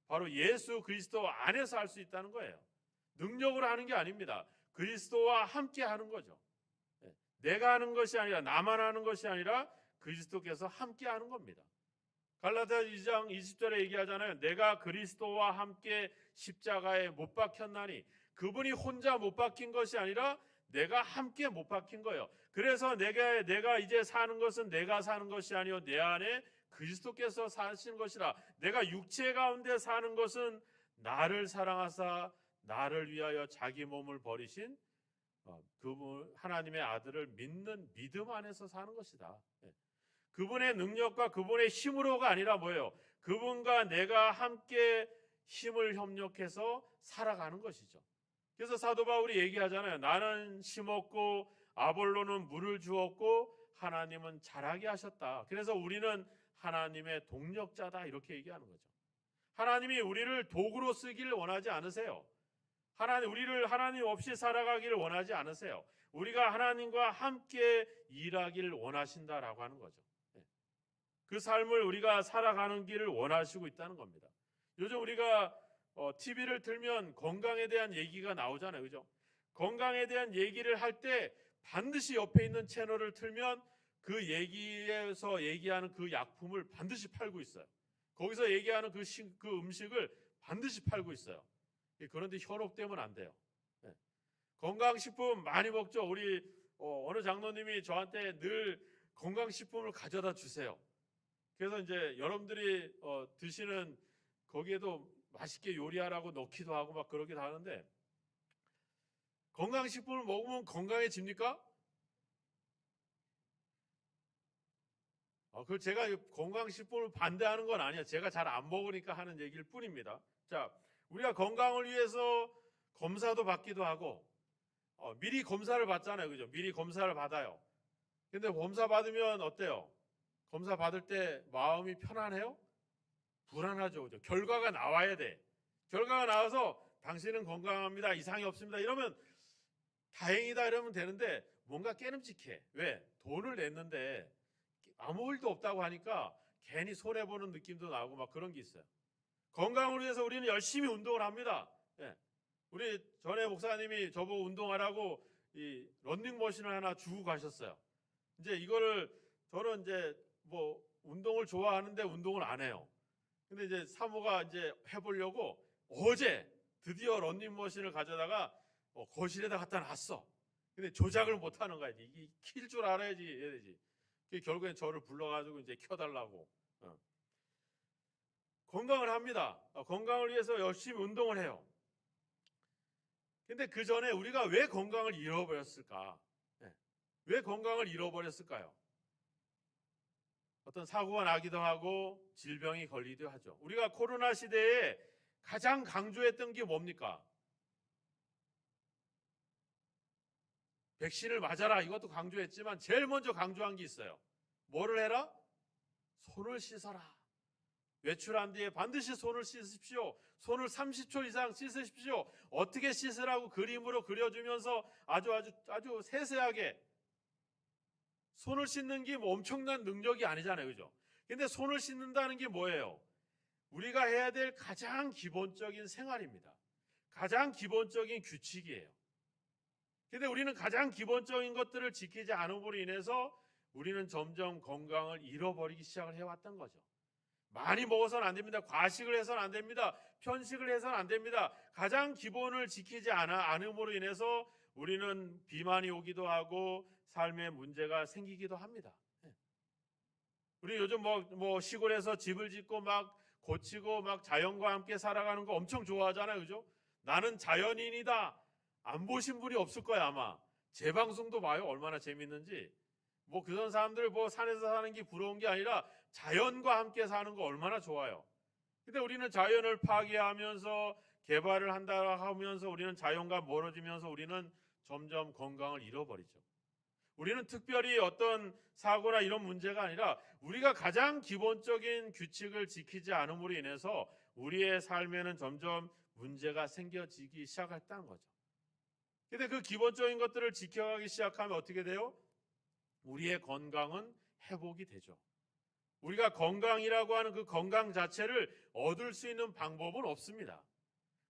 S1: 바로 예수 그리스도 안에서 할 수 있다는 거예요. 능력으로 하는 게 아닙니다. 그리스도와 함께 하는 거죠. 내가 하는 것이 아니라, 나만 하는 것이 아니라 그리스도께서 함께 하는 겁니다. 갈라디아 2장 20절에 얘기하잖아요. 내가 그리스도와 함께 십자가에 못 박혔나니, 그분이 혼자 못 박힌 것이 아니라 내가 함께 못 박힌 거예요. 그래서 내가 이제 사는 것은 내가 사는 것이 아니요 내 안에 그리스도께서 사시는 것이라. 내가 육체 가운데 사는 것은 나를 사랑하사 나를 위하여 자기 몸을 버리신 그분 하나님의 아들을 믿는 믿음 안에서 사는 것이다. 그분의 능력과 그분의 힘으로가 아니라 뭐예요? 그분과 내가 함께 힘을 협력해서 살아가는 것이죠. 그래서 사도 바울이 얘기하잖아요. 나는 심었고 아볼로는 물을 주었고 하나님은 자라게 하셨다. 그래서 우리는 하나님의 동력자다, 이렇게 얘기하는 거죠. 하나님이 우리를 도구로 쓰기를 원하지 않으세요. 우리를 하나님 없이 살아가기를 원하지 않으세요. 우리가 하나님과 함께 일하기를 원하신다라고 하는 거죠. 그 삶을 우리가 살아가는 길을 원하시고 있다는 겁니다. 요즘 우리가 TV를 틀면 건강에 대한 얘기가 나오잖아요. 그죠? 건강에 대한 얘기를 할 때 반드시 옆에 있는 채널을 틀면 그 얘기에서 얘기하는 그 약품을 반드시 팔고 있어요. 거기서 얘기하는 그 음식을 반드시 팔고 있어요. 그런데 현혹되면 안 돼요. 건강식품 많이 먹죠. 우리 어느 장로님이 저한테 늘 건강식품을 가져다 주세요. 그래서 이제 여러분들이 드시는 거기에도 맛있게 요리하라고 넣기도 하고 막 그러기도 하는데, 건강식품을 먹으면 건강해집니까? 그걸 제가 건강식품을 반대하는 건 아니에요. 제가 잘 안 먹으니까 하는 얘기일 뿐입니다. 자, 우리가 건강을 위해서 검사도 받기도 하고 미리 검사를 받잖아요. 그죠? 미리 검사를 받아요. 근데 검사 받으면 어때요? 검사 받을 때 마음이 편안해요? 불안하죠. 그죠? 결과가 나와야 돼. 결과가 나와서 당신은 건강합니다, 이상이 없습니다, 이러면 다행이다 이러면 되는데 뭔가 깨름직해. 왜? 돈을 냈는데 아무 일도 없다고 하니까 괜히 손해보는 느낌도 나고 막 그런 게 있어요. 건강을 위해서 우리는 열심히 운동을 합니다. 우리 전에 목사님이 저보고 운동하라고 이 런닝머신을 하나 주고 가셨어요. 이제 이거를 저는 이제 뭐 운동을 좋아하는데 운동을 안 해요. 근데 이제 사모가 이제 해보려고 어제 드디어 런닝머신을 가져다가 거실에다 갖다 놨어. 근데 조작을 못 하는 거야. 이게 킬 줄 알아야지 해야 되지. 결국엔 저를 불러가지고 이제 켜달라고. 건강을 합니다. 건강을 위해서 열심히 운동을 해요. 근데 그 전에 우리가 왜 건강을 잃어버렸을까? 왜 건강을 잃어버렸을까요? 어떤 사고가 나기도 하고 질병이 걸리기도 하죠. 우리가 코로나 시대에 가장 강조했던 게 뭡니까? 백신을 맞아라 이것도 강조했지만 제일 먼저 강조한 게 있어요. 뭐를 해라? 손을 씻어라. 외출한 뒤에 반드시 손을 씻으십시오. 손을 30초 이상 씻으십시오. 어떻게 씻으라고 그림으로 그려주면서 아주 세세하게. 손을 씻는 게 뭐 엄청난 능력이 아니잖아요. 그죠? 근데 손을 씻는다는 게 뭐예요? 우리가 해야 될 가장 기본적인 생활입니다. 가장 기본적인 규칙이에요. 근데 우리는 가장 기본적인 것들을 지키지 않음으로 인해서 우리는 점점 건강을 잃어버리기 시작을 해왔던 거죠. 많이 먹어서는 안 됩니다. 과식을 해서는 안 됩니다. 편식을 해서는 안 됩니다. 가장 기본을 지키지 않음으로 인해서 우리는 비만이 오기도 하고 삶에 문제가 생기기도 합니다. 우리 요즘 뭐 시골에서 집을 짓고 막 고치고 막 자연과 함께 살아가는 거 엄청 좋아하잖아요. 그죠? 나는 자연인이다. 안 보신 분이 없을 거야, 아마. 제 방송도 봐요. 얼마나 재밌는지. 뭐 그런 사람들 뭐 산에서 사는 게 부러운 게 아니라 자연과 함께 사는 거 얼마나 좋아요. 근데 우리는 자연을 파괴하면서 개발을 한다 하면서 우리는 자연과 멀어지면서 우리는 점점 건강을 잃어버리죠. 우리는 특별히 어떤 사고나 이런 문제가 아니라 우리가 가장 기본적인 규칙을 지키지 않음으로 인해서 우리의 삶에는 점점 문제가 생겨지기 시작했다는 거죠. 근데 그 기본적인 것들을 지켜가기 시작하면 어떻게 돼요? 우리의 건강은 회복이 되죠. 우리가 건강이라고 하는 그 건강 자체를 얻을 수 있는 방법은 없습니다.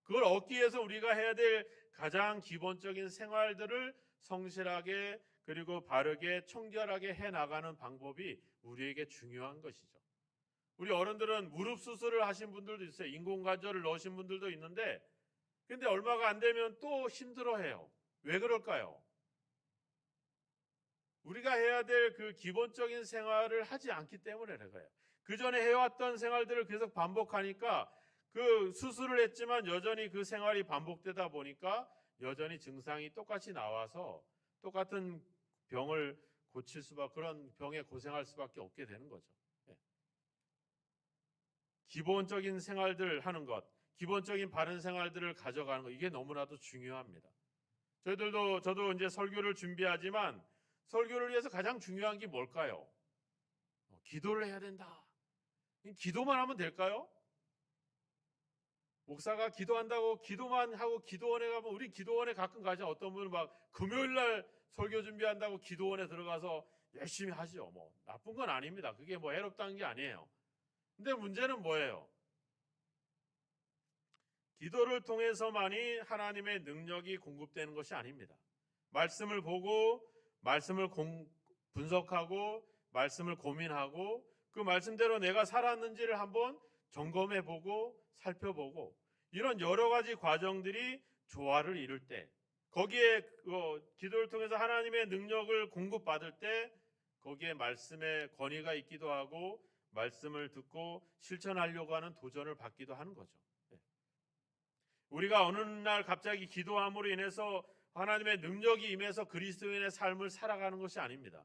S1: 그걸 얻기 위해서 우리가 해야 될 가장 기본적인 생활들을 성실하게 그리고 바르게 청결하게 해나가는 방법이 우리에게 중요한 것이죠. 우리 어른들은 무릎 수술을 하신 분들도 있어요. 인공관절을 넣으신 분들도 있는데 근데 얼마가 안 되면 또 힘들어해요. 왜 그럴까요? 우리가 해야 될 그 기본적인 생활을 하지 않기 때문에 그래요. 그 전에 해왔던 생활들을 계속 반복하니까 그 수술을 했지만 여전히 그 생활이 반복되다 보니까 여전히 증상이 똑같이 나와서 똑같은 병을 고칠 수밖에 그런 병에 고생할 수밖에 없게 되는 거죠. 기본적인 생활들 하는 것, 기본적인 바른 생활들을 가져가는 것 이게 너무나도 중요합니다. 저도 이제 설교를 준비하지만 설교를 위해서 가장 중요한 게 뭘까요? 기도를 해야 된다. 기도만 하면 될까요? 목사가 기도한다고 기도만 하고 기도원에 가면 우리 기도원에 가끔 가죠. 어떤 분은 막 금요일 날 설교 준비한다고 기도원에 들어가서 열심히 하죠. 뭐 나쁜 건 아닙니다. 그게 뭐 해롭다는 게 아니에요. 근데 문제는 뭐예요? 기도를 통해서만이 하나님의 능력이 공급되는 것이 아닙니다. 말씀을 보고 말씀을 분석하고 말씀을 고민하고 그 말씀대로 내가 살았는지를 한번 점검해보고 살펴보고 이런 여러 가지 과정들이 조화를 이룰 때 거기에 기도를 통해서 하나님의 능력을 공급받을 때 거기에 말씀의 권위가 있기도 하고 말씀을 듣고 실천하려고 하는 도전을 받기도 하는 거죠. 우리가 어느 날 갑자기 기도함으로 인해서 하나님의 능력이 임해서 그리스도인의 삶을 살아가는 것이 아닙니다.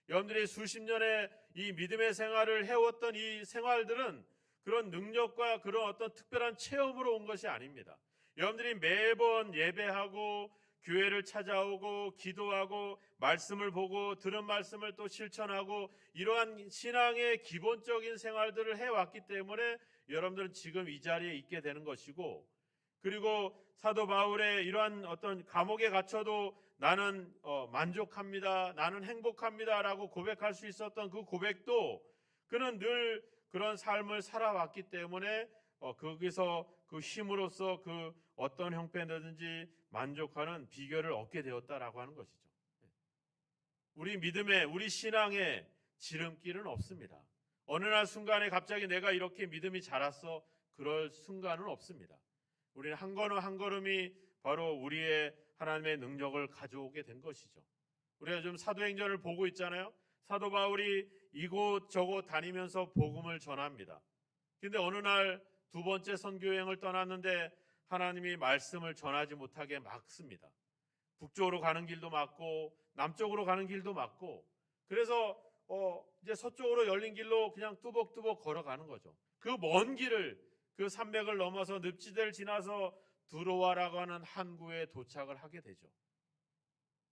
S1: 여러분들이 수십 년의 이 믿음의 생활을 해왔던 이 생활들은 그런 능력과 그런 어떤 특별한 체험으로 온 것이 아닙니다. 여러분들이 매번 예배하고 교회를 찾아오고 기도하고 말씀을 보고 들은 말씀을 또 실천하고 이러한 신앙의 기본적인 생활들을 해왔기 때문에 여러분들은 지금 이 자리에 있게 되는 것이고 그리고 사도 바울의 이러한 어떤 감옥에 갇혀도 나는 만족합니다. 나는 행복합니다라고 고백할 수 있었던 그 고백도 그는 늘 그런 삶을 살아왔기 때문에 거기서 그 힘으로써 그 어떤 형편이든지 만족하는 비결을 얻게 되었다라고 하는 것이죠. 우리 믿음에 우리 신앙에 지름길은 없습니다. 어느 날 순간에 갑자기 내가 이렇게 믿음이 자랐어 그럴 순간은 없습니다. 우리는 한 걸음 한 걸음이 바로 우리의 하나님의 능력을 가져오게 된 것이죠. 우리가 좀 사도행전을 보고 있잖아요. 사도 바울이 이곳저곳 다니면서 복음을 전합니다. 근데 어느 날 두 번째 선교여행을 떠났는데 하나님이 말씀을 전하지 못하게 막습니다. 북쪽으로 가는 길도 막고 남쪽으로 가는 길도 막고 그래서 이제 서쪽으로 열린 길로 그냥 뚜벅뚜벅 걸어가는 거죠. 그 먼 길을 그 산맥을 넘어서 늪지대를 지나서 두로아라고 하는 항구에 도착을 하게 되죠.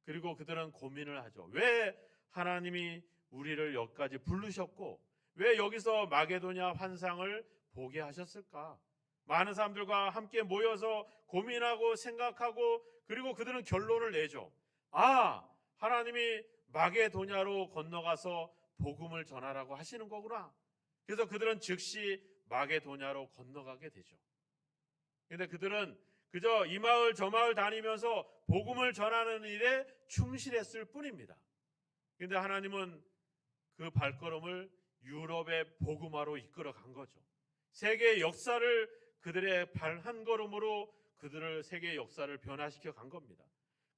S1: 그리고 그들은 고민을 하죠. 왜 하나님이 우리를 여기까지 부르셨고 왜 여기서 마게도냐 환상을 보게 하셨을까? 많은 사람들과 함께 모여서 고민하고 생각하고 그리고 그들은 결론을 내죠. 아, 하나님이 마게도냐로 건너가서 복음을 전하라고 하시는 거구나. 그래서 그들은 즉시 마게도냐로 건너가게 되죠. 근데 그들은 그저 이 마을 저 마을 다니면서 복음을 전하는 일에 충실했을 뿐입니다. 근데 하나님은 그 발걸음을 유럽의 복음화로 이끌어 간 거죠. 세계의 역사를 그들의 발 한 걸음으로 그들을 세계의 역사를 변화시켜 간 겁니다.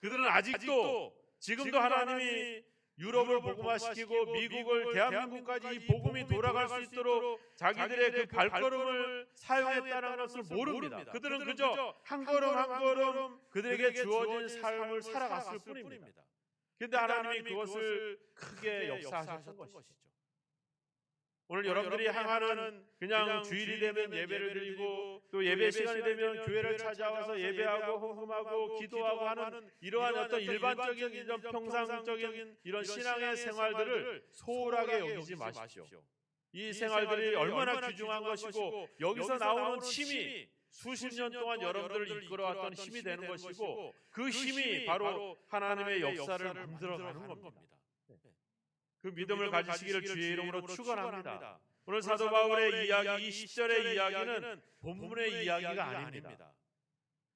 S1: 그들은 아직도 지금도 하나님이 유럽을 복음화시키고 미국을 대한민국까지 이 복음이 돌아갈 수 있도록 자기들의 그 발걸음을 사용했다는 것을 모릅니다. 그들은 그저 한 걸음 한 걸음 그들에게 주어진 삶을 살아갔을 뿐입니다. 그런데 하나님이 그것을 크게 역사하셨던 것이죠. 오늘 여러분들이 향하는 그냥 주일이 되면 예배를 드리고 또 예배 시간이 되면 교회를 찾아와서 예배하고 헌금하고 기도하고 하는 이러한 어떤 일반적인 이런 평상적인 이런 신앙의 생활들을 소홀하게 여기지 마십시오. 이 생활들이 얼마나 귀중한 것이고 여기서 나오는 힘이 수십 년 동안 여러분들을 이끌어왔던 힘이 되는 것이고 그 힘이 바로 하나님의 역사를 만들어가는 겁니다. 그 믿음을 가지시기를 주의 이름으로 축원합니다. 오늘 사도 바울의 이야기, 이 10절의 이야기는 본문의 이야기가 아닙니다.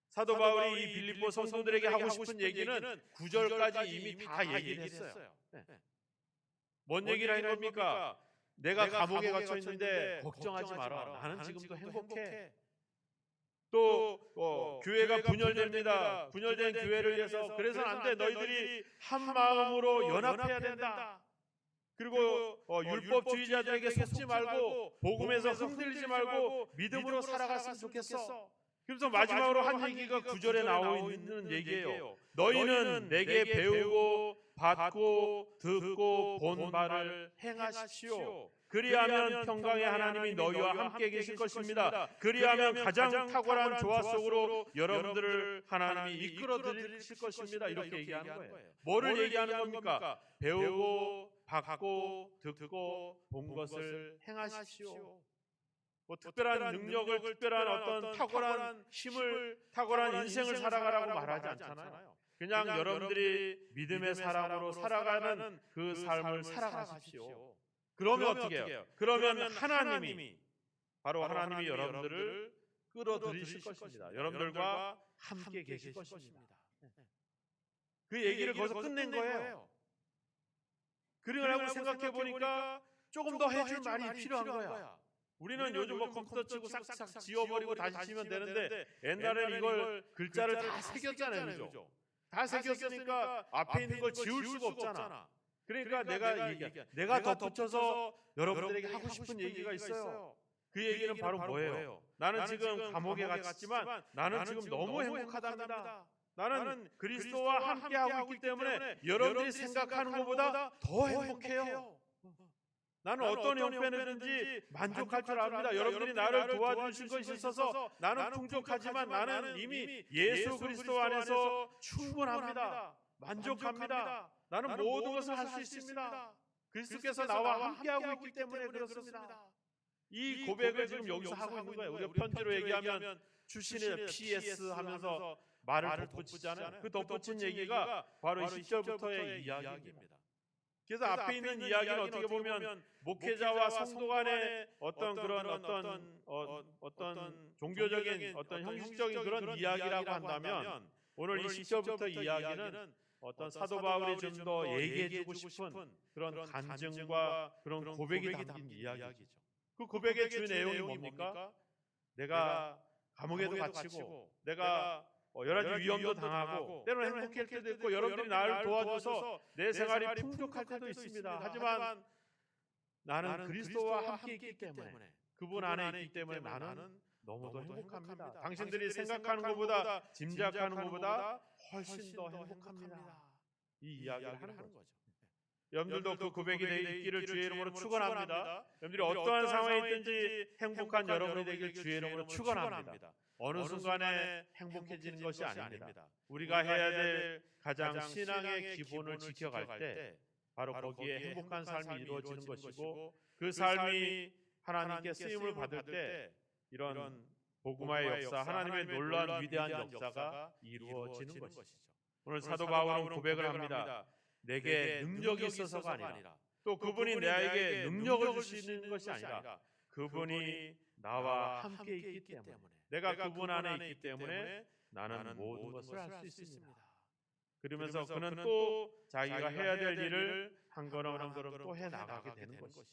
S1: 사도 바울이 이 빌립보 성도들에게 하고 싶은 얘기는 9절까지 이미 다 얘기를 했어요. 뭔 얘기를 한 겁니까? 내가 감옥에 갇혀 있는데 걱정하지 마라. 나는 지금도 행복해. 또 교회가 분열됩니다. 분열된 교회를 위해서 그래서는 안 돼. 너희들이 한 마음으로 연합해야 된다. 그리고 율법주의자들에게 속지 말고 복음에서 흔들리지 말고 믿음으로 살아갔으면 좋겠어. 그래서 마지막으로 한 얘기가 9절에 나오고 있는 얘기예요. 너희는 내게 배우고 받고 듣고 본 바를 행하십시오. 그리하면 평강의 하나님이 너희와 함께 계실 것입니다. 그리하면 가장 탁월한 조화 속으로 여러분들을 하나님이 이끌어 드리실 것입니다. 이렇게 얘기하는 거예요. 뭐를 얘기하는 겁니까? 배우고 받고 듣고 본 것을 행하십시오. 뭐 특별한 능력을, 특별한 어떤 탁월한 힘을, 탁월한 인생을 살아가라고 말하지 않잖아요. 그냥 여러분들이 믿음의 사람으로 살아가는 그 삶을 살아가십시오. 그러면 어떻게 해요? 그러면 하나님이, 바로 하나님이 여러분들을 끌어들이실 것입니다. 여러분들과 함께 계실 것입니다. 그 얘기를 거기서 끝낸 거예요. 그러라고 생각해 보니까 조금 더 해줄 말이 필요한 거야. 우리는 요즘 뭐 컴퓨터 치고 싹싹 지워버리고 다시 치면 되는데 옛날에는 이걸 글자를 다 새겼잖아요. 그죠? 다 새겼으니까 앞에 있는 걸 지울 수가 없잖아. 그러니까 내가 덧붙여서 여러분들에게 하고 싶은 얘기가 있어요. 그 얘기는 바로 뭐예요? 나는 지금 감옥에 갇혔지만 나는 지금 너무 행복하답니다. 나는 그리스도와 함께하고 있기 때문에 여러분들이 생각하는 것보다 더 행복해요. 나는 어떤 형편이든지 만족할 줄 압니다. 여러분들이 나를 도와주실 것이 있어서 나는 풍족하지만 나는 이미 예수 그리스도 안에서 충분합니다. 만족합니다. 나는 모든 것을 할 수 있습니다. 그리스도께서 나와 함께하고 있기 때문에 그렇습니다. 이 고백을 지금 여기서 하고 있는 거예요. 우리가 편지로 얘기하면 출신의 PS 하면서 말을 덧붙이잖아요. 그 덧붙인 얘기가 바로 이 10절부터의 이야기입니다. 그래서 앞에 있는 이야기는 어떻게 보면 목회자와 성도 간의 어떤 그런 어떤 종교적인 어떤 형식적인 그런 이야기라고 한다면 오늘 이 10절부터 이야기는 어떤 사도 바울이 좀 더 얘기해주고 싶은 그런 간증과 그런 고백이 담긴 이야기죠. 그 고백의 주 내용이 뭡니까? 내가 감옥에도 갇히고 내가 여러 가지 위험도 당하고 때로는 행복할 때도 있고 여러분들이 나를 도와줘서 내 생활이 풍족할 때도 있습니다. 하지만 나는 그리스도와 함께 있기 때문에 그분 안에 있기 때문에 나는 너무도 행복합니다. 당신들이 생각하는 것보다 짐작하는 것보다 훨씬 더 행복합니다. 이 이야기를 하는 거죠. 여러분들도 그 고백이 있기를 주의 이름으로 축원합니다. 여러분들이 어떠한 상황에 있든지 행복한 여러분이 되길 주의 이름으로 축원합니다. 어느 순간에 행복해지는 것이 아닙니다. 우리가 해야 될 가장 신앙의 기본을 지켜갈 때 바로 거기에 행복한 삶이 이루어지는 것이고, 그 삶이 하나님께 쓰임을 받을 때 이런 복음화의 역사, 하나님의 놀라운 위대한 역사가 이루어지는 것이죠. 오늘 사도 바울은 고백을 합니다. 내게 능력이 있어서가 아니라, 또 그분이 나에게 능력을 주시는 것이 아니라 그분이 나와 함께 있기 때문에, 내가 그분 안에 있기 때문에 나는 모든 것을 할 수 있습니다. 그러면서 그는 또 자기가 해야 될 일을 한 걸음 한 걸음 또 해나가게 되는 것이죠.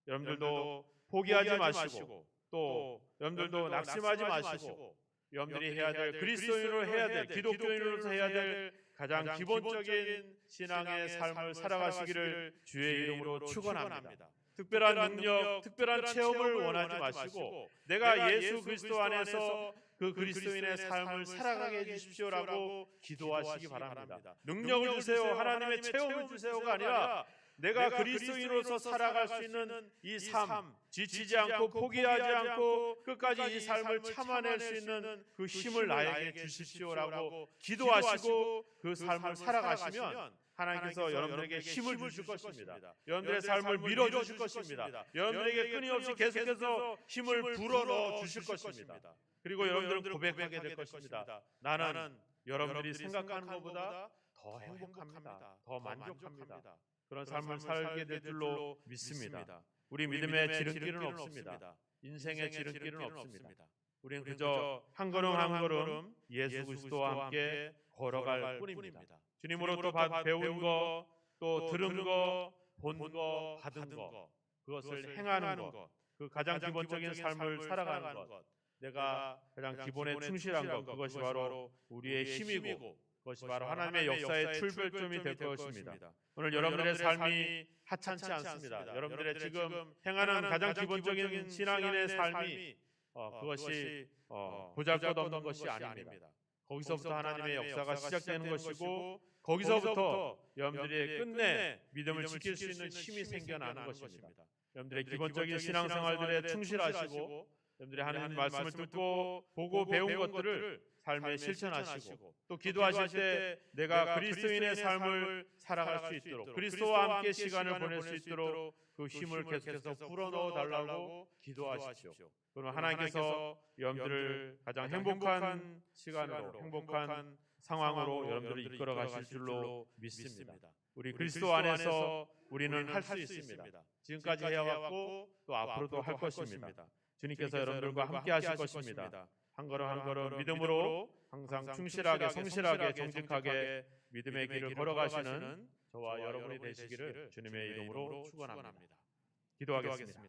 S1: 여러분들도 포기하지 마시고, 또 여러분들도 낙심하지 마시고, 여러분들이 해야 될, 그리스도인으로 해야 될, 기독교인으로서 해야 될 가장 기본적인 신앙의 삶을 살아가시기를 주의 이름으로 축원합니다. 특별한 능력, 특별한 체험을 원하지 마시고, 내가 예수 그리스도 안에서 그 그리스도인의 삶을 살아가게 해주십시오라고 기도하시기 바랍니다. 능력을 주세요, 하나님의 체험을 주세요가 아니라 내가 그리스도인으로서 살아갈 수 있는 이 삶, 지치지 않고 포기하지 않고 끝까지 이 삶을 참아낼 수 있는 그 힘을 나에게 주십시오라고 기도하시고 그 삶을 살아가시면 하나님께서 여러분들에게 힘을 주실 것입니다. 여러분들의 삶을 밀어주실 것입니다. 여러분들에게 끊임없이 계속해서 힘을 불어넣어 주실 것입니다. 그리고 여러분들은 고백하게 될 것입니다. 나는 여러분들이 생각하는 것보다 더 행복합니다. 더 만족합니다. 그런 삶을 살게 될 줄로 믿습니다. 우리 믿음의 지름길은 없습니다. 인생의 지름길은 없습니다. 우리는 그저 한 걸음 한 걸음 예수 그리스도와 함께 걸어갈 뿐입니다. 주님으로부터 배운 거, 또 들은 거, 본 거, 받은 거, 그것을 행하는 것, 그 가장 기본적인 삶을 살아가는 것, 내가 가장 기본에 충실한 것, 그것이 바로 우리의 힘이고, 그것이 바로 하나님의 역사의 출발점이 될 것입니다. 오늘 여러분들의 삶이 하찮지 않습니다. 여러분들의 지금 행하는 가장 기본적인 신앙인의 삶이 그것이 보잘것없는 것이 아닙니다. 거기서부터 하나님의 역사가 시작되는 것이고, 거기서부터 여러분들이 끝내 믿음을 지킬 수 있는 힘이 생겨나는 것입니다. 여러분들의 기본적인 신앙생활들에 충실하시고, 여러분들이 하나님 말씀을 듣고 보고 배운 것들을 삶에 실천하시고, 또 기도하실 때 내가 그리스도인의 삶을 살아갈 수 있도록, 그리스도와 함께 시간을 보낼 수 있도록 그 힘을 계속해서 불어넣어 달라고 기도하십시오. 그러면 하나님께서 여러분들을 가장 행복한 시간으로, 행복한 상황으로 여러분들을 이끌어 가실 줄로 믿습니다. 우리 그리스도 안에서 우리는 할 수 있습니다. 지금까지 해왔고 또 앞으로도 할 것입니다. 주님께서 여러분들과 함께 하실 것입니다. 한 걸음 한 걸음 믿음으로 항상 충실하게, 성실하게, 정직하게 믿음의 길을 걸어가시는 저와 여러분이 되시기를 주님의 이름으로 축원합니다. 기도하겠습니다.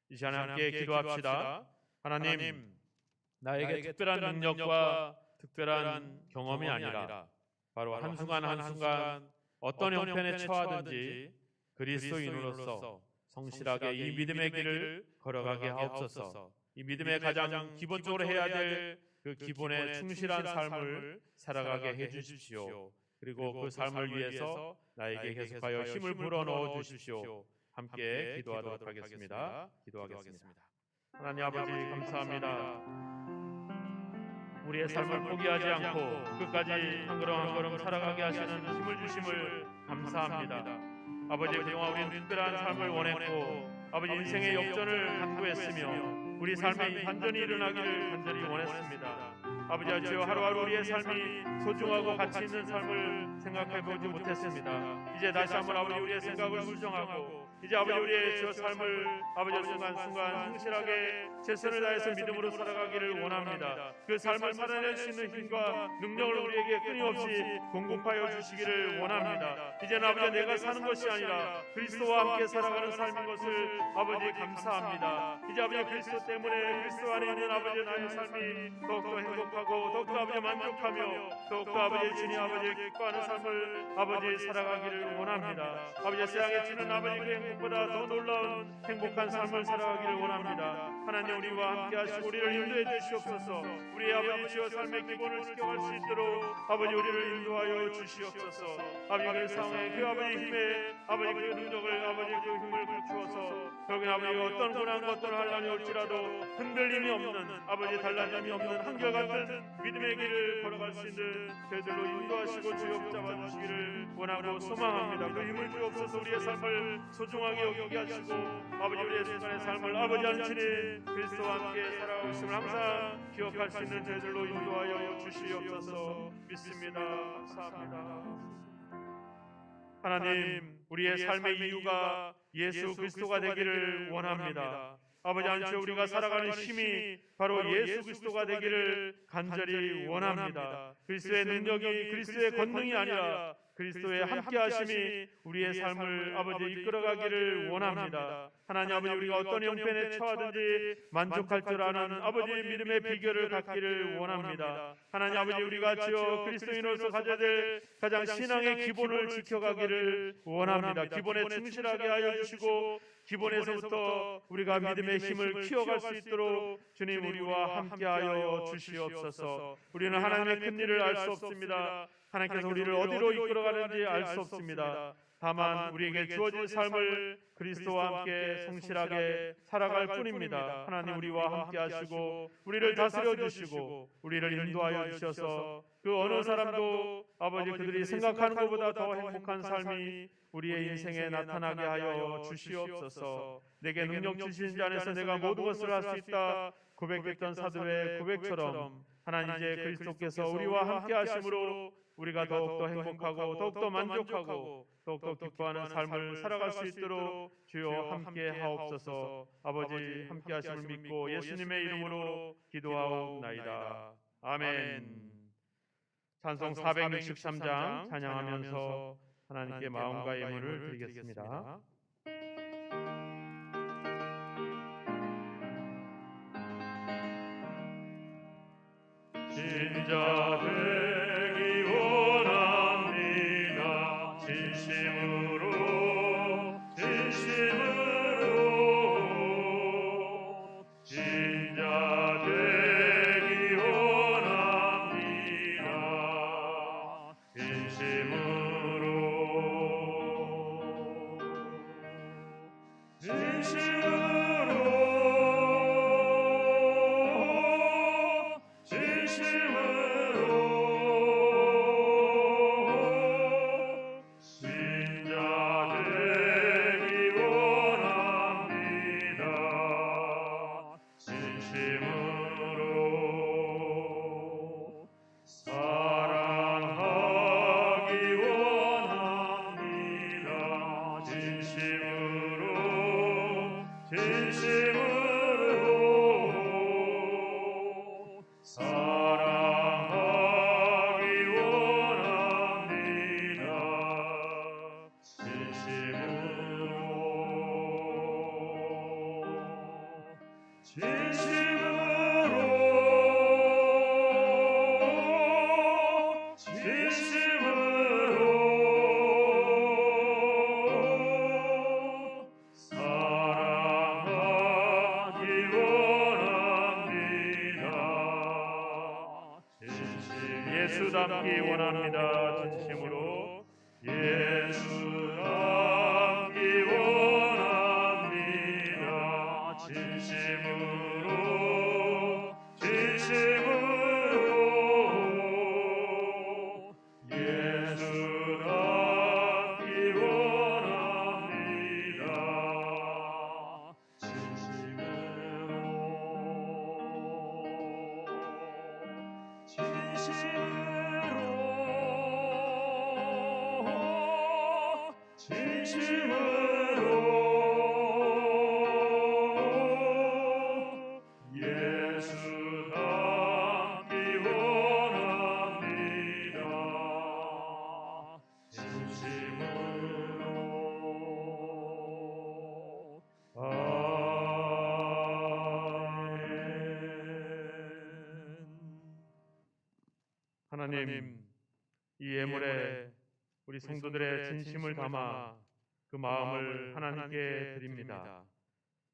S1: 이 시간에 함께 기도합시다. 하나님, 나에게 특별한 능력과 특별한 경험이 아니라 바로 한순간 한순간 어떤 형편에 처하든지 그리스도인으로서 성실하게 이 믿음의 길을 걸어가게 하옵소서. 이 믿음의 가장 기본적으로 해야 될 그 기본에 충실한 삶을 살아가게 해주십시오. 그리고 그 삶을 위해서 나에게 계속하여 힘을 불어넣어 주십시오. 함께 기도하도록 하겠습니다. 기도하겠습니다. 하나님 아버지 감사합니다. 우리의 삶을 포기하지 않고 끝까지 한 걸음 한 걸음 살아가게 하시는 힘을 주심을 감사합니다. 아버지, 그동안 우리는 특별한 삶을 원했고, 아버지 인생의 역전을 간구했으며 우리 삶에 반전이 일어나기를 간절히 원했습니다. 아버지 아주여, 하루하루 우리의 삶이 소중하고 가치 있는 삶을 생각해보지 못했습니다. 이제 다시 한번 아버지 우리의 생각을 수정하고, 이제 아버지 우리의 저 삶을 아버지 순간순간 성실하게 최선을 다해서 믿음으로 살아가기를 원합니다. 그 삶을 살아낼 수 있는 힘과 능력을 우리에게 끊임없이 공급하여 주시기를 원합니다. 이제는 아버지 내가 사는 것이 아니라 그리스도와 함께 살아가는 삶인 것을 아버지 감사합니다. 이제 아버지 그리스도 때문에, 그리스도 안에 있는 아버지 나의 삶이 더욱더 행복하고 더욱더 아버지 만족하며 더욱더 아버지 주님 아버지 기뻐하는 삶을 아버지 살아가기를 원합니다. 아버지 세상에 주는 아버지 그 행복보다 더 놀라운 행복한 삶을 살아가기를 원합니다. 하나님 우리와 함께 하시고 우리를 인도해 주시옵소서. 우리 아버지 주여 삶의 기본을 지켜갈 수 있도록 아버지 우리를 인도하여 주시옵소서. 아버지 그 상황에 그 아버지 힘에 아버지 그 능력을 아버지 그 힘을 갖추어서 여기 아버지 어떤 고난과 어떤 환난이 올지라도 흔들림이 없는 아버지 달라짐이 없는 한결같은 믿음의 길을 걸어갈 수 있는 저희들로 인도하시고 주여 붙잡아 주시기를 원하고 소망합니다. 그 힘을 주옵소서. 우리의 삶을 소중하게 여기게 하시고 아버지 우리의 순간의 삶을 아버지 안친히 그리스도와 함께 살아가고 있음을 항상 기억할 수 있는 저희들로 인도하여 주시옵소서. 믿습니다. 감사합니다. 하나님 우리의 삶의 이유가 예수 그리스도가 되기를 원합니다. 아버지 안쳐 우리가 살아가는 힘이 바로 예수 그리스도가 되기를 간절히 원합니다. 그리스도의 능력이 그리스도의 권능이 아니라 그리스도의 함께하심이 우리의 삶을 아버지 이끌어가기를 원합니다. 하나님 아버지 우리가 어떤 형편에 처하든지 만족할 줄 아는 아버지 믿음의 비결을 갖기를 원합니다. 하나님 아버지 우리가 주여 그리스도인으로서 가져야 될 가장 신앙의 기본을 지켜가기를 원합니다. 기본에 충실하게 하여 주시고 기본에서부터 우리가 믿음의 힘을 키워갈 수 있도록 주님 우리와 함께하여 주시옵소서. 우리는 하나님의 큰 일을 알 수 없습니다. 하나님께서 우리를 어디로 이끌어가는지 알 수 없습니다. 다만 우리에게 주어진 삶을 그리스도와 함께 성실하게 살아갈 뿐입니다. 하나님 우리와 함께 하시고 우리를 다스려 주시고 우리를 인도하여 주셔서 그 어느 사람도 아버지 그들이 생각하는 것보다 더 행복한 삶이 우리의 인생에 나타나게 하여 주시옵소서. 내게 능력 주신 자 안에서 내가 모든 것을 할 수 있다 고백했던 사도의 고백처럼 하나님 이제 그리스도께서 우리와 함께 하심으로 우리가 더욱더 행복하고 더욱더 만족하고 더욱더 기뻐하는 삶을 살아갈 수 있도록 주여 함께 하옵소서. 아버지 함께 하심을 믿고 예수님의 이름으로 기도하옵나이다. 아멘. 찬송 463장 찬양하면서 하나님께 마음과 예물을 드리겠습니다.
S2: 진짜 되기 원합니다. 진심으로 진짜 되기 원합니다. 진심으로
S1: 예수 닮기 원합니다. 진심으로
S2: 예수 닮기 원합니다. 진심으로 예수 닮기 원합니다. 진심으로 예수 닮기 원합니다. 진심으로
S1: 하나님 이 예물에 우리 성도들의 진심을 담아 그 마음을 하나님께 드립니다.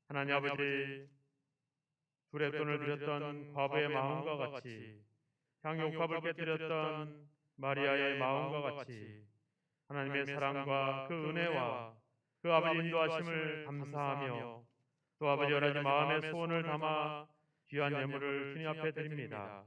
S1: 하나님 아버지, 두레돈을 드렸던 과부의 마음과 같이, 향유옥합을 깨뜨렸던 마리아의 마음과 같이 하나님의 사랑과 그 은혜와 그 아버지 인도하심을 감사하며 또 아버지 여러 가지 마음의 소원을 담아 귀한 예물을 주님 앞에 드립니다.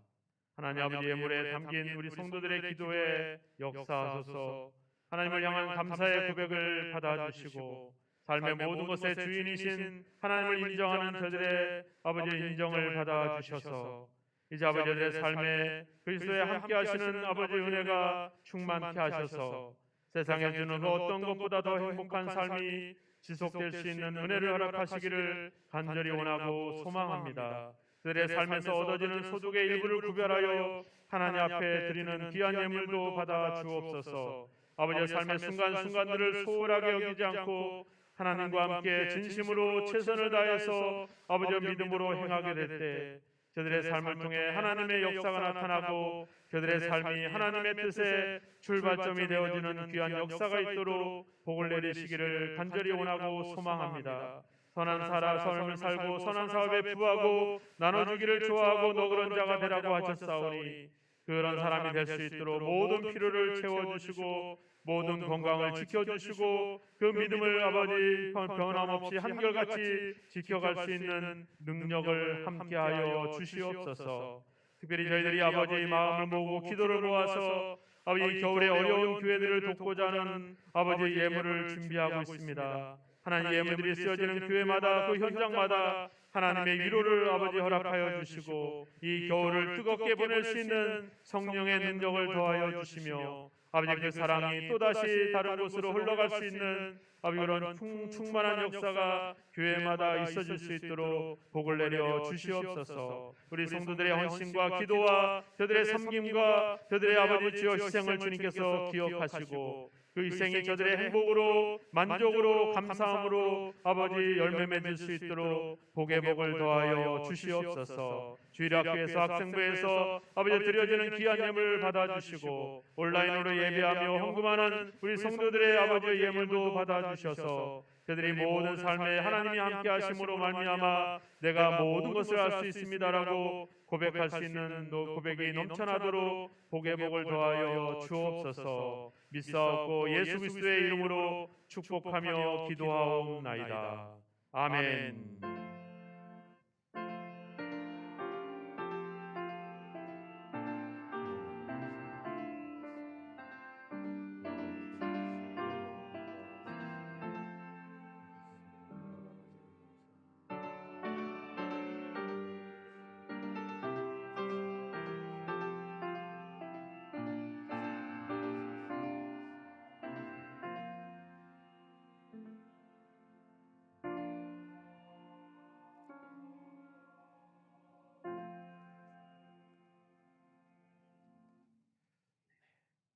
S1: 하나님 아버지, 예물에 담긴 우리 성도들의 기도에 역사하소서. 하나님을 향한 감사의 고백을 받아주시고 삶의 모든 것의 주인이신 하나님을 인정하는 저들의 아버지 인정을 받아주셔서 이제 아버지의 삶에 그리스도에 함께 하시는 아버지 은혜가 충만케 하셔서 세상에 주는 그 어떤 것보다 더 행복한 삶이 지속될 수 있는 은혜를 허락하시기를 간절히 원하고 소망합니다. 그들의 삶에서 얻어지는 소득의 일부를 구별하여 하나님 앞에 드리는 귀한 예물도 받아 주옵소서. 아버지의 삶의 순간순간들을 소홀하게 여기지 않고 하나님과 함께 진심으로 최선을 다해서 아버지의 믿음으로 행하게 될 때 저들의 삶을 통해 하나님의 역사가 나타나고 그들의 삶이 하나님의 뜻의 출발점이 되어지는 귀한 역사가 있도록 복을 내리시기를 간절히 원하고 소망합니다. 선한 삶을 살고 선한 사업에 부하고 나눠주기를 좋아하고 너그런 자가 되라고 하셨사오니 그런 사람이 될 수 있도록 모든 필요를 채워주시고 모든 건강을 지켜주시고 그 믿음을 아버지 변함없이 한결같이 지켜갈 수 있는 능력을 함께하여 주시옵소서. 특별히 저희들이 아버지의 마음을 모으고 기도를 모아서 아버지 겨울의 어려운 교회들을 돕고자 하는 아버지의 예물을 준비하고 있습니다. 하나님, 예물들이 쓰여지는 교회마다 그 현장마다 하나님의 위로를 아버지 허락하여 주시고 이 겨울을 뜨겁게 보낼 수 있는 성령의 능력을 더하여 주시며 아버지 그 사랑이 또다시 다른 곳으로 흘러갈 수 있는 아버지 그런 충만한 역사가 교회마다 있어질 수 있도록 복을 내려 주시옵소서. 우리 성도들의 헌신과 기도와 저들의 섬김과 저들의 아버지 주여 희생을 주님께서 기억하시고 그 희생이 저들의 행복으로 만족으로 감사함으로 아버지 열매 맺을 수 있도록 복의 복을 더하여 주시옵소서. 주일학교에서 학생부에서 아버지 드려지는 귀한 예물을 받아주시고 온라인으로 예배하며 헌금하는 우리 성도들의 아버지 예물도 받아주셔서 그들이 모든 삶에 하나님이 함께 하심으로 말미암아 내가 모든 것을 할 수 있습니다라고 고백할 수 있는 고백이 넘쳐나도록 복의 복을 더하여 주옵소서. 믿사옵고 예수 그리스도의 이름으로 축복하며 기도하옵나이다. 아멘.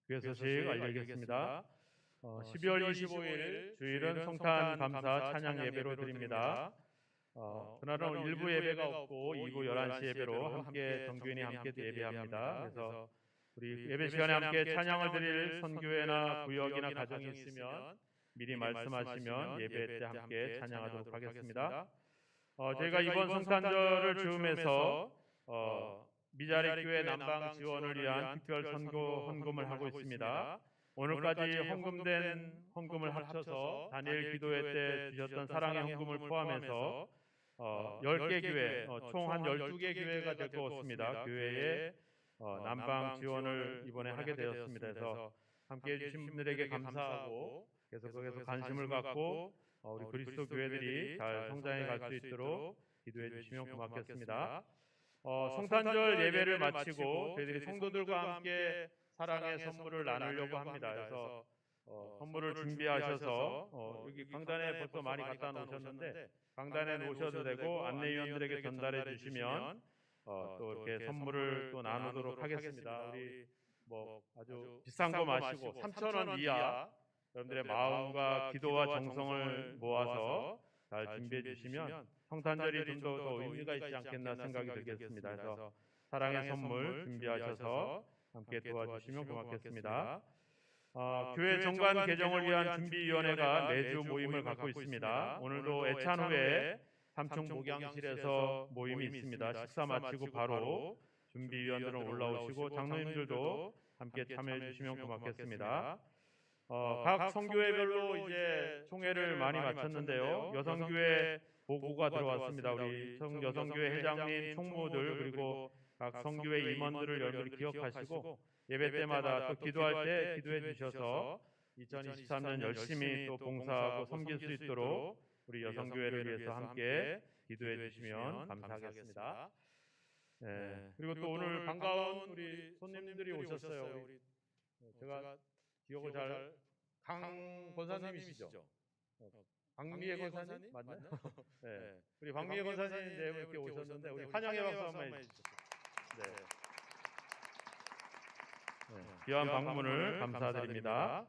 S1: 교회 소식 알려드리겠습니다. 12월 25일 주일은 성탄 감사 찬양 예배로 드립니다. 그날은 일부 예배가 없고 2부 11시 예배로 함께 정교인이 함께 예배합니다. 그래서 우리 예배 시간에 함께 찬양을 드릴 선교회나 구역이나 가정이 있으면 미리 말씀하시면 예배 때 함께 찬양하도록 하겠습니다. 저희가 이번 성탄절을 즈음해서 미자리 교회 남방 지원을 위한 특별 선교 헌금을 하고 있습니다. 오늘까지 헌금된 헌금을 합쳐서 다니엘 기도회 때 주셨던 사랑의 헌금을 포함해서 10개 교회, 총 한 12개 교회가 될 것 같습니다. 교회에 남방 지원을 이번에 하게 되었습니다. 그래서 함께해 주신 분들에게 감사하고 계속해서 관심을 갖고 우리 그리스도 교회들이 잘 성장해 갈 수 있도록 기도해 주시면 고맙겠습니다. 성탄절 예배를 마치고 저희들이 성도들과 함께 사랑의 선물을 나누려고 합니다. 그래서 선물을 준비하셔서 여기 강단에 벌써 많이 갖다 놓으셨는데 강단에 놓으셔도 되고 안내위원들에게 전달해 주시면 또 이렇게 선물을 또 나누도록 하겠습니다. 우리 뭐 아주 비싼 거 마시고 3,000원 이하 여러분들의 마음과 기도와 정성을 모아서 잘 준비해 주시면 성탄절이 좀 더 의미가 있지 않겠나 생각이 들겠습니다. 그래서 사랑의 선물 준비하셔서 함께 도와주시면 고맙겠습니다. 교회 정관 개정을 위한 준비위원회가 매주 모임을 갖고 있습니다. 오늘도 애찬 후에 3층 목양실에서 모임이 있습니다. 식사 마치고 바로 준비위원들은 올라오시고 장로님들도 함께 참여해 주시면 고맙겠습니다. 각 성교회별로 이제 총회를 많이 마쳤는데요. 여성교회 보고가 들어왔습니다. 우리 여성교회 회장님, 총무들 그리고 각 성교회 임원들을 여러분들이 기억하시고 예배 때마다 또 기도할 때 기도해 주셔서 2023년 열심히 또 봉사하고 섬길 수 있도록 우리 여성교회를 위해서 함께 기도해 주시면 감사하겠습니다. 네. 그리고 또 오늘 반가운 우리 손님들이 오셨어요. 제가 기억을 잘 강 권사님이시죠? 박미애 권사님 맞나요? 네. 우리 박미애 권사님 네 분 이렇게 오셨는데 우리 환영의 박수 한번 해주시죠. 네. 귀한 방문을 감사드립니다.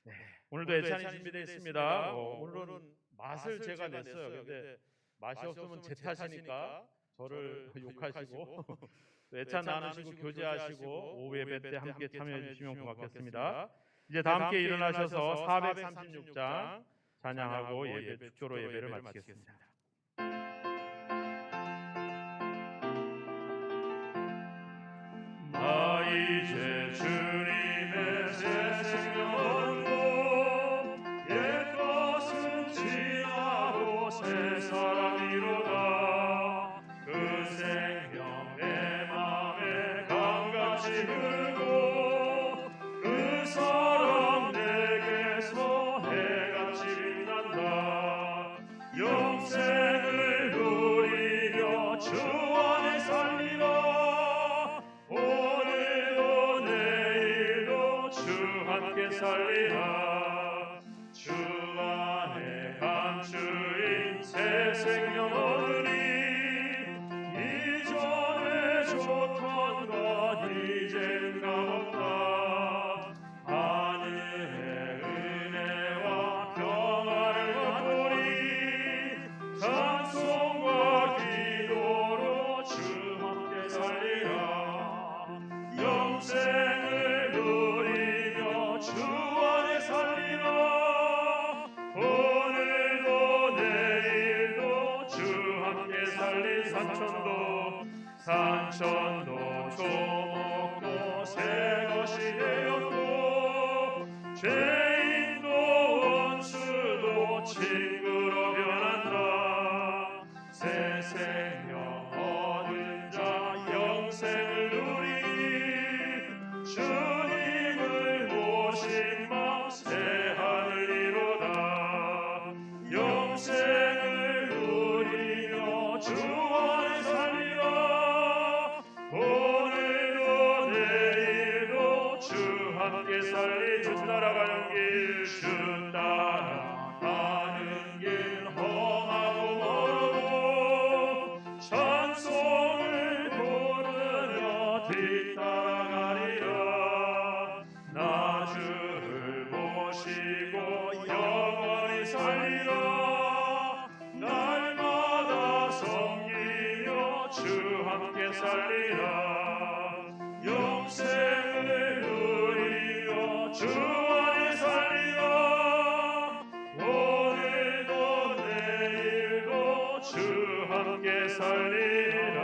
S1: 네. 오늘도 애찬이 준비되어 있습니다. 오늘은 맛을 제가 냈어요. 근데 맛이 없으면 제 탓이니까 저를 욕하시고 애찬 나누시고 교제하시고 오후 예배 때 함께 참여해 주시면 고맙겠습니다. 이제 다 함께 일어나셔서 436장 찬양하고 축조로 예배를 마치겠습니다.
S2: 나 이제 주님의 새 생명 얻고 옛 것은 지나고 새 사람이로다. 그 생명 내 맘에 강같이 흐르고 그 사랑 내게서 해같이 빛난다. 영생을 누리며 주 안에 살리라. 오늘도 내일도 주 함께 살리라. 주 안에 감추인 새 생명 얻으리. 이전에 좋던 것 이젠 값없다. 하늘의 은혜와 평화를 맛보리. 찬송과 기도로 주 함께 살리라. 영생을 누리며 주 안에 살리라. 오늘도 내일도 주 함께 살리. 산천도 조목도 새 것이 되었고 죄인도 원수도 친구로 변한다. 새 생명 얻은 자 영생을 누리. 주님을 모신 마음 새 하늘이로다. 영생을 누리며 주 안에 살리라. 오늘도 내일도 주 함께 살리. 주 따라가는 길, 주 따라가는 길 험하고 멀어도 찬송을 부르며 뒤따라가리라. 나 주를 모시고 영원히 살리라. 날마다 섬기며 주 함께 살리라. 영생을 누리며 주 안에 살리라. 오늘도 내일도 주 함께 살리라.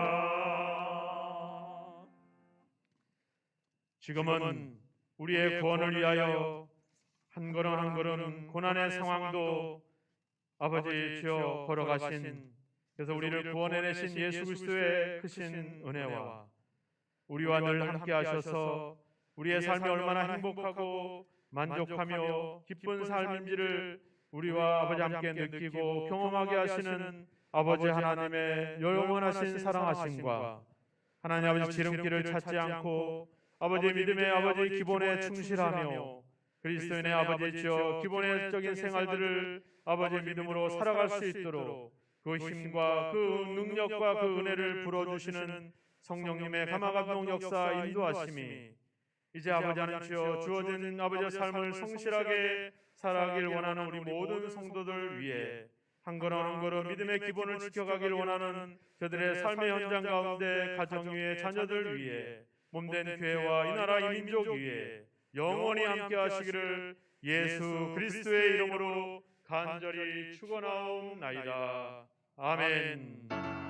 S1: 지금은 우리의 구원을 위하여 한 걸음 한 걸음 고난의 상황도 아버지 주여 걸어가신, 그래서 우리를 구원해내신 예수 그리스도의 크신 은혜와 우리와 늘 함께 하셔서 우리의 삶이 얼마나 행복하고 만족하며 기쁜 삶인지를 우리와 아버지 함께 느끼고 경험하게 하시는 아버지 하나님의 영원하신 사랑하심과 하나님 아버지 지름길을 찾지 않고 아버지 믿음의 아버지 기본에 충실하며 그리스도인의 아버지 주여 기본적인 생활들을 아버지 믿음으로 살아갈 수 있도록 그 힘과 그 능력과 그 은혜를 불어주시는 성령님의 감화감동 역사 인도하심이 이제 아버지 하나님 주여 주어진 아버지의 삶을 성실하게 살아가길 원하는 우리 모든 성도들 위해 한 걸음 한 걸음 믿음의 기본을 지켜가길 원하는 저들의 삶의 현장 가운데 가정 위에 자녀들 위해 몸된 교회와 이 나라 이 민족 위에 영원히 함께 하시기를 예수 그리스도의 이름으로 간절히 축원하옵나이다. 아멘.